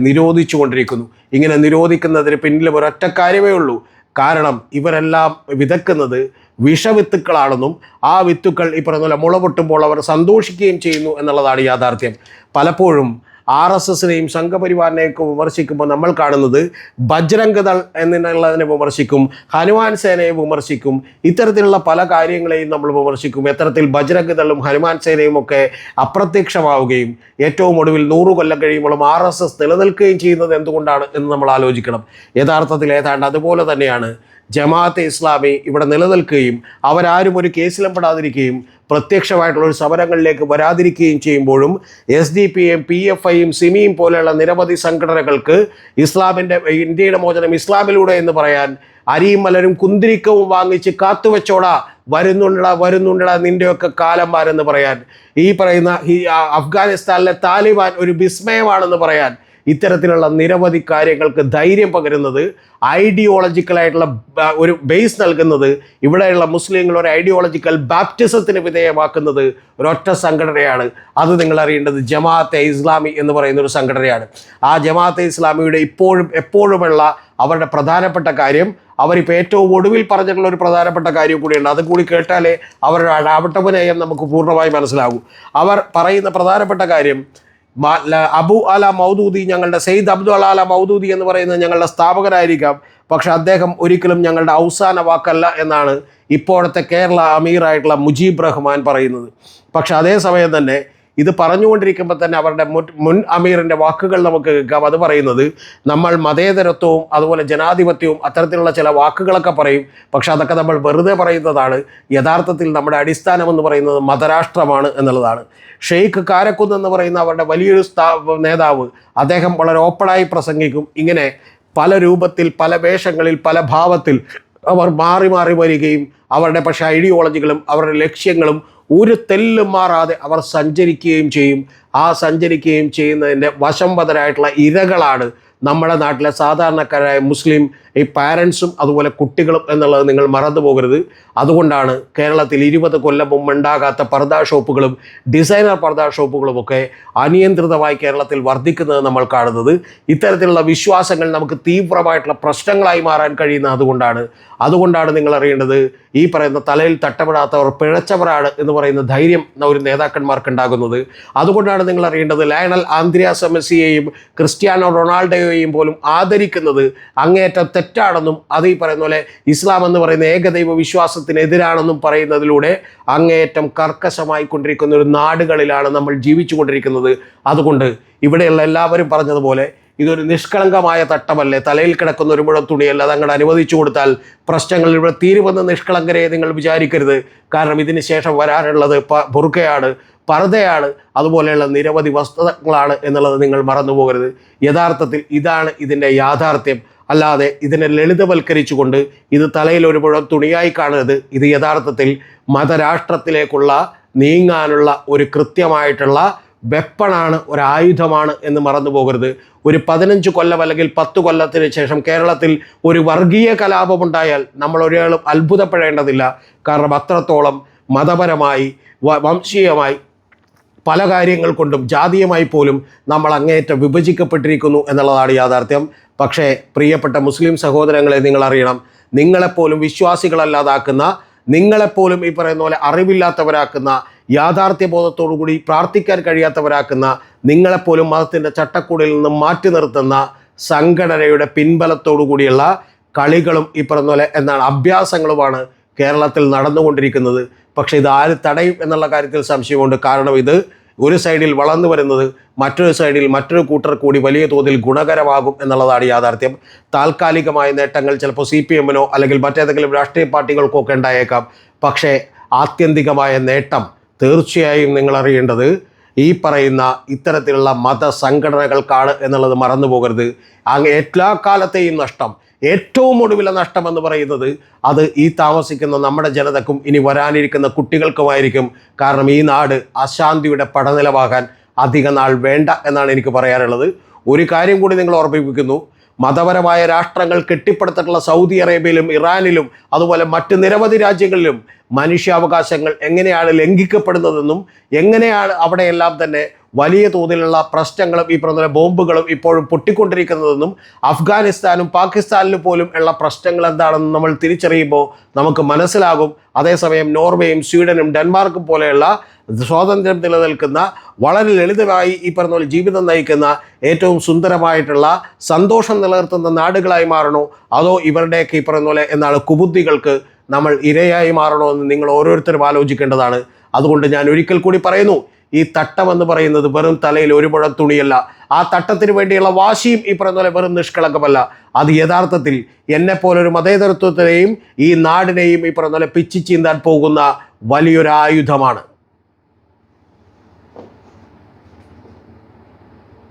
നിരോധിച്ചു കൊണ്ടിരിക്കുന്നു. ഇങ്ങനെ നിരോധിക്കുന്നതിന് പിന്നിൽ ഒരൊറ്റ കാര്യമേ ഉള്ളൂ. കാരണം ഇവരെല്ലാം വിതക്കുന്നത് വിഷവിത്തുക്കളാണെന്നും ആ വിത്തുക്കൾ ഈ പറഞ്ഞ പോലെ മുള പൊട്ടുമ്പോൾ അവർ സന്തോഷിക്കുകയും ചെയ്യുന്നു എന്നുള്ളതാണ് യാഥാർത്ഥ്യം. പലപ്പോഴും RSSനെയും സംഘപരിവാറിനെയൊക്കെ വിമർശിക്കുമ്പോൾ നമ്മൾ കാണുന്നത് ബജ്രംഗ് ദൾ എന്നുള്ളതിനെ വിമർശിക്കും, ഹനുമാൻ സേനയെ വിമർശിക്കും, ഇത്തരത്തിലുള്ള പല കാര്യങ്ങളെയും നമ്മൾ വിമർശിക്കും. എത്തരത്തിൽ ബജ്രംഗ് ദളും ഹനുമാൻ സേനയും ഒക്കെ അപ്രത്യക്ഷമാവുകയും ഏറ്റവും ഒടുവിൽ 100 കൊല്ലം കഴിയുമ്പോഴും RSS നിലനിൽക്കുകയും ചെയ്യുന്നത് എന്തുകൊണ്ടാണ് എന്ന് നമ്മൾ ആലോചിക്കണം. യഥാർത്ഥത്തിൽ ഏതാണ്ട് അതുപോലെ തന്നെയാണ് ജമാഅത്തെ ഇസ്ലാമി ഇവിടെ നിലനിൽക്കുകയും അവരാരും ഒരു കേസിലും പെടാതിരിക്കുകയും പ്രത്യക്ഷമായിട്ടുള്ളൊരു സമരങ്ങളിലേക്ക് വരാതിരിക്കുകയും ചെയ്യുമ്പോഴും SDPയും PFIയും സിമിയും പോലെയുള്ള നിരവധി സംഘടനകൾക്ക് ഇന്ത്യയുടെ മോചനം ഇസ്ലാമിലൂടെ എന്ന് പറയാൻ അരിയും മലരും കുന്തിരിക്കവും വാങ്ങിച്ച് കാത്തുവെച്ചോടാ, വരുന്നുണ്ടടാ നിൻ്റെയൊക്കെ കാലന്മാരെന്ന് പറയാൻ, ഈ പറയുന്ന അഫ്ഗാനിസ്ഥാനിലെ താലിബാൻ ഒരു വിസ്മയമാണെന്ന് പറയാൻ, ഇത്തരത്തിലുള്ള നിരവധി കാര്യങ്ങൾക്ക് ധൈര്യം പകരുന്നത്, ഐഡിയോളജിക്കലായിട്ടുള്ള ഒരു ബേസ് നൽകുന്നത്, ഇവിടെയുള്ള മുസ്ലിങ്ങൾ ഒരു ഐഡിയോളജിക്കൽ ബാപ്റ്റിസത്തിന് വിധേയമാക്കുന്നത് ഒരൊറ്റ സംഘടനയാണ്. അത് നിങ്ങൾ അറിയേണ്ടത് ജമാഅത്തെ ഇസ്ലാമി എന്ന് പറയുന്ന ഒരു സംഘടനയാണ്. ആ ജമാഅത്തെ ഇസ്ലാമിയുടെ എപ്പോഴുമുള്ള അവരുടെ പ്രധാനപ്പെട്ട കാര്യം, അവരിപ്പോൾ ഏറ്റവും ഒടുവിൽ പറഞ്ഞിട്ടുള്ള ഒരു പ്രധാനപ്പെട്ട കാര്യം കൂടിയുണ്ട്. അതും കൂടി കേട്ടാലേ അവരുടെ അടപട്ടപനയം നമുക്ക് പൂർണ്ണമായി മനസ്സിലാകൂ. അവർ പറയുന്ന പ്രധാനപ്പെട്ട കാര്യം, അബു അല മൗദൂദി, ഞങ്ങളുടെ സെയ്ദ് അബ്ദുൽ അല മൗദൂദി എന്ന് പറയുന്നത് ഞങ്ങളുടെ സ്ഥാപകരായിരിക്കാം, പക്ഷെ അദ്ദേഹം ഒരിക്കലും ഞങ്ങളുടെ അവസാന വാക്കല്ല എന്നാണ് ഇപ്പോഴത്തെ കേരള അമീറായിട്ടുള്ള മുജീബ് റഹ്മാൻ പറയുന്നത്. പക്ഷെ അതേസമയം തന്നെ ഇത് പറഞ്ഞുകൊണ്ടിരിക്കുമ്പോൾ തന്നെ അവരുടെ മുൻ അമീറിൻ്റെ വാക്കുകൾ നമുക്ക് കേൾക്കാം. അത് പറയുന്നത്, നമ്മൾ മതേതരത്വവും അതുപോലെ ജനാധിപത്യവും അത്തരത്തിലുള്ള ചില വാക്കുകളൊക്കെ പറയും, പക്ഷെ അതൊക്കെ നമ്മൾ വെറുതെ പറയുന്നതാണ്. യഥാർത്ഥത്തിൽ നമ്മുടെ അടിസ്ഥാനം എന്ന് പറയുന്നത് മതരാഷ്ട്രമാണ് എന്നുള്ളതാണ്. ഷെയ്ഖ് കാരക്കുന്ന് എന്ന് പറയുന്ന അവരുടെ വലിയൊരു നേതാവ്, അദ്ദേഹം വളരെ ഓപ്പണായി പ്രസംഗിക്കും. ഇങ്ങനെ പല രൂപത്തിൽ, പല വേഷങ്ങളിൽ, പല ഭാവത്തിൽ അവർ മാറി മാറി വരികയും അവരുടെ പക്ഷേ ഐഡിയോളജികളും അവരുടെ ലക്ഷ്യങ്ങളും ഒരു തെല്ലും മാറാതെ അവർ സഞ്ചരിക്കുകയും ചെയ്യും. ആ സഞ്ചരിക്കുകയും ചെയ്യുന്നതിൻ്റെ വശംവദരായിട്ടുള്ള ഇരകളാണ് നമ്മുടെ നാട്ടിലെ സാധാരണക്കാരായ മുസ്ലിം പാരൻസും അതുപോലെ കുട്ടികളും എന്നുള്ളത് നിങ്ങൾ മറന്നു പോകരുത്. അതുകൊണ്ടാണ് കേരളത്തിൽ 20 കൊല്ലം മുമ്പ് ഉണ്ടാകാത്ത പർദാ ഷോപ്പുകളും ഡിസൈനർ പർദാ ഷോപ്പുകളുമൊക്കെ അനിയന്ത്രിതമായി കേരളത്തിൽ വർദ്ധിക്കുന്നത് നമ്മൾ കാണുന്നത്. ഇത്തരത്തിലുള്ള വിശ്വാസങ്ങൾ നമുക്ക് തീവ്രമായിട്ടുള്ള പ്രശ്നങ്ങളായി മാറാൻ കഴിയുന്നത് അതുകൊണ്ടാണ് നിങ്ങൾ അറിയേണ്ടത്, ഈ പറയുന്ന തലയിൽ തട്ടപ്പെടാത്തവർ പിഴച്ചവരാണ് എന്ന് പറയുന്ന ധൈര്യം ഒരു നേതാക്കന്മാർക്ക് ഉണ്ടാകുന്നത്. അതുകൊണ്ടാണ് നിങ്ങൾ അറിയേണ്ടത്, ലയണൽ ആന്ദ്രിയാസ് മെസ്സിയെയും ക്രിസ്ത്യാനോ റൊണാൾഡോയെയും പോലും ആദരിക്കുന്നത് അങ്ങേയറ്റം തെറ്റാണെന്നും അത് ഈ പറയുന്ന പോലെ ഇസ്ലാം എന്ന് പറയുന്ന ഏകദൈവ വിശ്വാസത്തിനെതിരാണെന്നും പറയുന്നതിലൂടെ അങ്ങേയറ്റം കർക്കശമായി കൊണ്ടിരിക്കുന്ന ഒരു നാടുകളിലാണ് നമ്മൾ ജീവിച്ചു കൊണ്ടിരിക്കുന്നത്. അതുകൊണ്ട് ഇവിടെയുള്ള എല്ലാവരും പറഞ്ഞതുപോലെ ഇതൊരു നിഷ്കളങ്കമായ തട്ടമല്ലേ, തലയിൽ കിടക്കുന്ന ഒരു മുഴം തുണിയല്ല, അത് അങ്ങോട്ട് അനുവദിച്ചു കൊടുത്താൽ പ്രശ്നങ്ങൾ ഇവിടെ തീരുമെന്ന് നിഷ്കളങ്കരെ നിങ്ങൾ വിചാരിക്കരുത്. കാരണം ഇതിന് ശേഷം വരാനുള്ളത് ബുർഖയാണ്, പർദ്ദയാണ്, അതുപോലെയുള്ള നിരവധി വസ്തുതകളാണ് എന്നുള്ളത് നിങ്ങൾ മറന്നു പോകരുത്. യഥാർത്ഥത്തിൽ ഇതാണ് ഇതിൻ്റെ യാഥാർത്ഥ്യം. അല്ലാതെ ഇതിനെ ലളിതവൽക്കരിച്ചുകൊണ്ട് ഇത് തലയിൽ ഒരു മുഴം തുണിയായി കാണരുത്. ഇത് യഥാർത്ഥത്തിൽ മതരാഷ്ട്രത്തിലേക്കുള്ള നീങ്ങാനുള്ള ഒരു കൃത്യമായിട്ടുള്ള വെപ്പണാണ്, ഒരായുധമാണ് എന്ന് മറന്നു പോകരുത്. ഒരു 15 കൊല്ലം അല്ലെങ്കിൽ 10 കൊല്ലത്തിന് ശേഷം കേരളത്തിൽ ഒരു വർഗീയ കലാപമുണ്ടായാൽ നമ്മൾ ഒരാളും അത്ഭുതപ്പെടേണ്ടതില്ല. കാരണം അത്രത്തോളം മതപരമായി, വംശീയമായി, പല കാര്യങ്ങൾ കൊണ്ടും ജാതീയമായി പോലും നമ്മൾ അങ്ങേയറ്റം വിഭജിക്കപ്പെട്ടിരിക്കുന്നു എന്നുള്ളതാണ് യാഥാർത്ഥ്യം. പക്ഷേ പ്രിയപ്പെട്ട മുസ്ലിം സഹോദരങ്ങളെ, നിങ്ങൾ അറിയണം, നിങ്ങളെപ്പോലും വിശ്വാസികളല്ലാതാക്കുന്ന, നിങ്ങളെപ്പോലും ഈ പറയുന്ന പോലെ അറിവില്ലാത്തവരാക്കുന്ന, യാഥാർത്ഥ്യബോധത്തോടു കൂടി പ്രാർത്ഥിക്കാൻ കഴിയാത്തവരാക്കുന്ന, നിങ്ങളെപ്പോലും മതത്തിൻ്റെ ചട്ടക്കൂടിൽ നിന്നും മാറ്റി നിർത്തുന്ന സംഘടനയുടെ പിൻബലത്തോടു കൂടിയുള്ള കളികളും ഈ പറയുന്ന പോലെ എന്താണ് അഭ്യാസങ്ങളുമാണ് കേരളത്തിൽ നടന്നുകൊണ്ടിരിക്കുന്നത്. പക്ഷേ ഇത് ആര് തടയും എന്നുള്ള കാര്യത്തിൽ സംശയമുണ്ട്. കാരണം ഇത് ഒരു സൈഡിൽ വളർന്നു വരുന്നത് മറ്റൊരു സൈഡിൽ മറ്റൊരു കൂട്ടർ കൂടി വലിയ തോതിൽ ഗുണകരമാകും എന്നുള്ളതാണ് യാഥാർത്ഥ്യം. താൽക്കാലികമായ നേട്ടങ്ങൾ ചിലപ്പോൾ CPM-നോ അല്ലെങ്കിൽ മറ്റേതെങ്കിലും രാഷ്ട്രീയ പാർട്ടികൾക്കോ ഒക്കെ ഉണ്ടായേക്കാം. പക്ഷേ ആത്യന്തികമായ നേട്ടം തീർച്ചയായും നിങ്ങൾ അറിയേണ്ടത് ഈ പറയുന്ന ഇത്തരത്തിലുള്ള മതസംഘടനകൾക്കാണ് എന്നുള്ളത് മറന്നു പോകരുത്. അങ്ങ് എല്ലാ കാലത്തെയും നഷ്ടം, ഏറ്റവും ഒടുവിലെ നഷ്ടം എന്ന് പറയുന്നത് അത് ഈ താമസിക്കുന്ന നമ്മുടെ ജനതക്കും ഇനി വരാനിരിക്കുന്ന കുട്ടികൾക്കുമായിരിക്കും. കാരണം ഈ നാട് അശാന്തിയുടെ പടനിലമാകാൻ അധിക നാൾ വേണ്ട എന്നാണ് എനിക്ക് പറയാനുള്ളത്. ഒരു കാര്യം കൂടി നിങ്ങൾ ഓർമ്മിപ്പിക്കുന്നു, മതപരമായ രാഷ്ട്രങ്ങൾ കെട്ടിപ്പടുത്തിട്ടുള്ള സൗദി അറേബ്യയിലും ഇറാനിലും അതുപോലെ മറ്റ് നിരവധി രാജ്യങ്ങളിലും മനുഷ്യാവകാശങ്ങൾ എങ്ങനെയാണ് ലംഘിക്കപ്പെടുന്നതെന്നും എങ്ങനെയാണ് അവിടെയെല്ലാം തന്നെ വലിയ തോതിലുള്ള പ്രശ്നങ്ങളും ഈ പറഞ്ഞ ബോംബുകളും ഇപ്പോഴും പൊട്ടിക്കൊണ്ടിരിക്കുന്നതെന്നും അഫ്ഗാനിസ്ഥാനും പാകിസ്ഥാനിലും പോലും ഉള്ള പ്രശ്നങ്ങൾ എന്താണെന്ന് നമ്മൾ തിരിച്ചറിയുമ്പോൾ നമുക്ക് മനസ്സിലാകും. അതേസമയം നോർവേയും സ്വീഡനും ഡെൻമാർക്കും പോലെയുള്ള സ്വാതന്ത്ര്യം നിലനിൽക്കുന്ന, വളരെ ലളിതമായി ഈ പറഞ്ഞ പോലെ ജീവിതം നയിക്കുന്ന, ഏറ്റവും സുന്ദരമായിട്ടുള്ള സന്തോഷം നിലനിർത്തുന്ന നാടുകളായി മാറണോ, അതോ ഇവരുടെയൊക്കെ ഈ പറയുന്ന പോലെ എന്താണ് കുബുദ്ധികൾക്ക് നമ്മൾ ഇരയായി മാറണോ എന്ന് നിങ്ങൾ ഓരോരുത്തരും ആലോചിക്കേണ്ടതാണ്. അതുകൊണ്ട് ഞാൻ ഒരിക്കൽ കൂടി പറയുന്നു, ഈ തട്ടമെന്ന് പറയുന്നത് വെറും തലയിൽ ഒരു മുഴം തുണിയല്ല. ആ തട്ടത്തിന് വേണ്ടിയുള്ള വാശിയും ഈ പറയുന്ന പോലെ വെറും നിഷ്കളങ്കമല്ല. അത് യഥാർത്ഥത്തിൽ എന്നെപ്പോലൊരു മതേതരത്വത്തിനെയും ഈ നാടിനെയും ഈ പറയുന്ന പോലെ പിച്ചി ചീന്താൻ പോകുന്ന വലിയൊരു ആയുധമാണ്.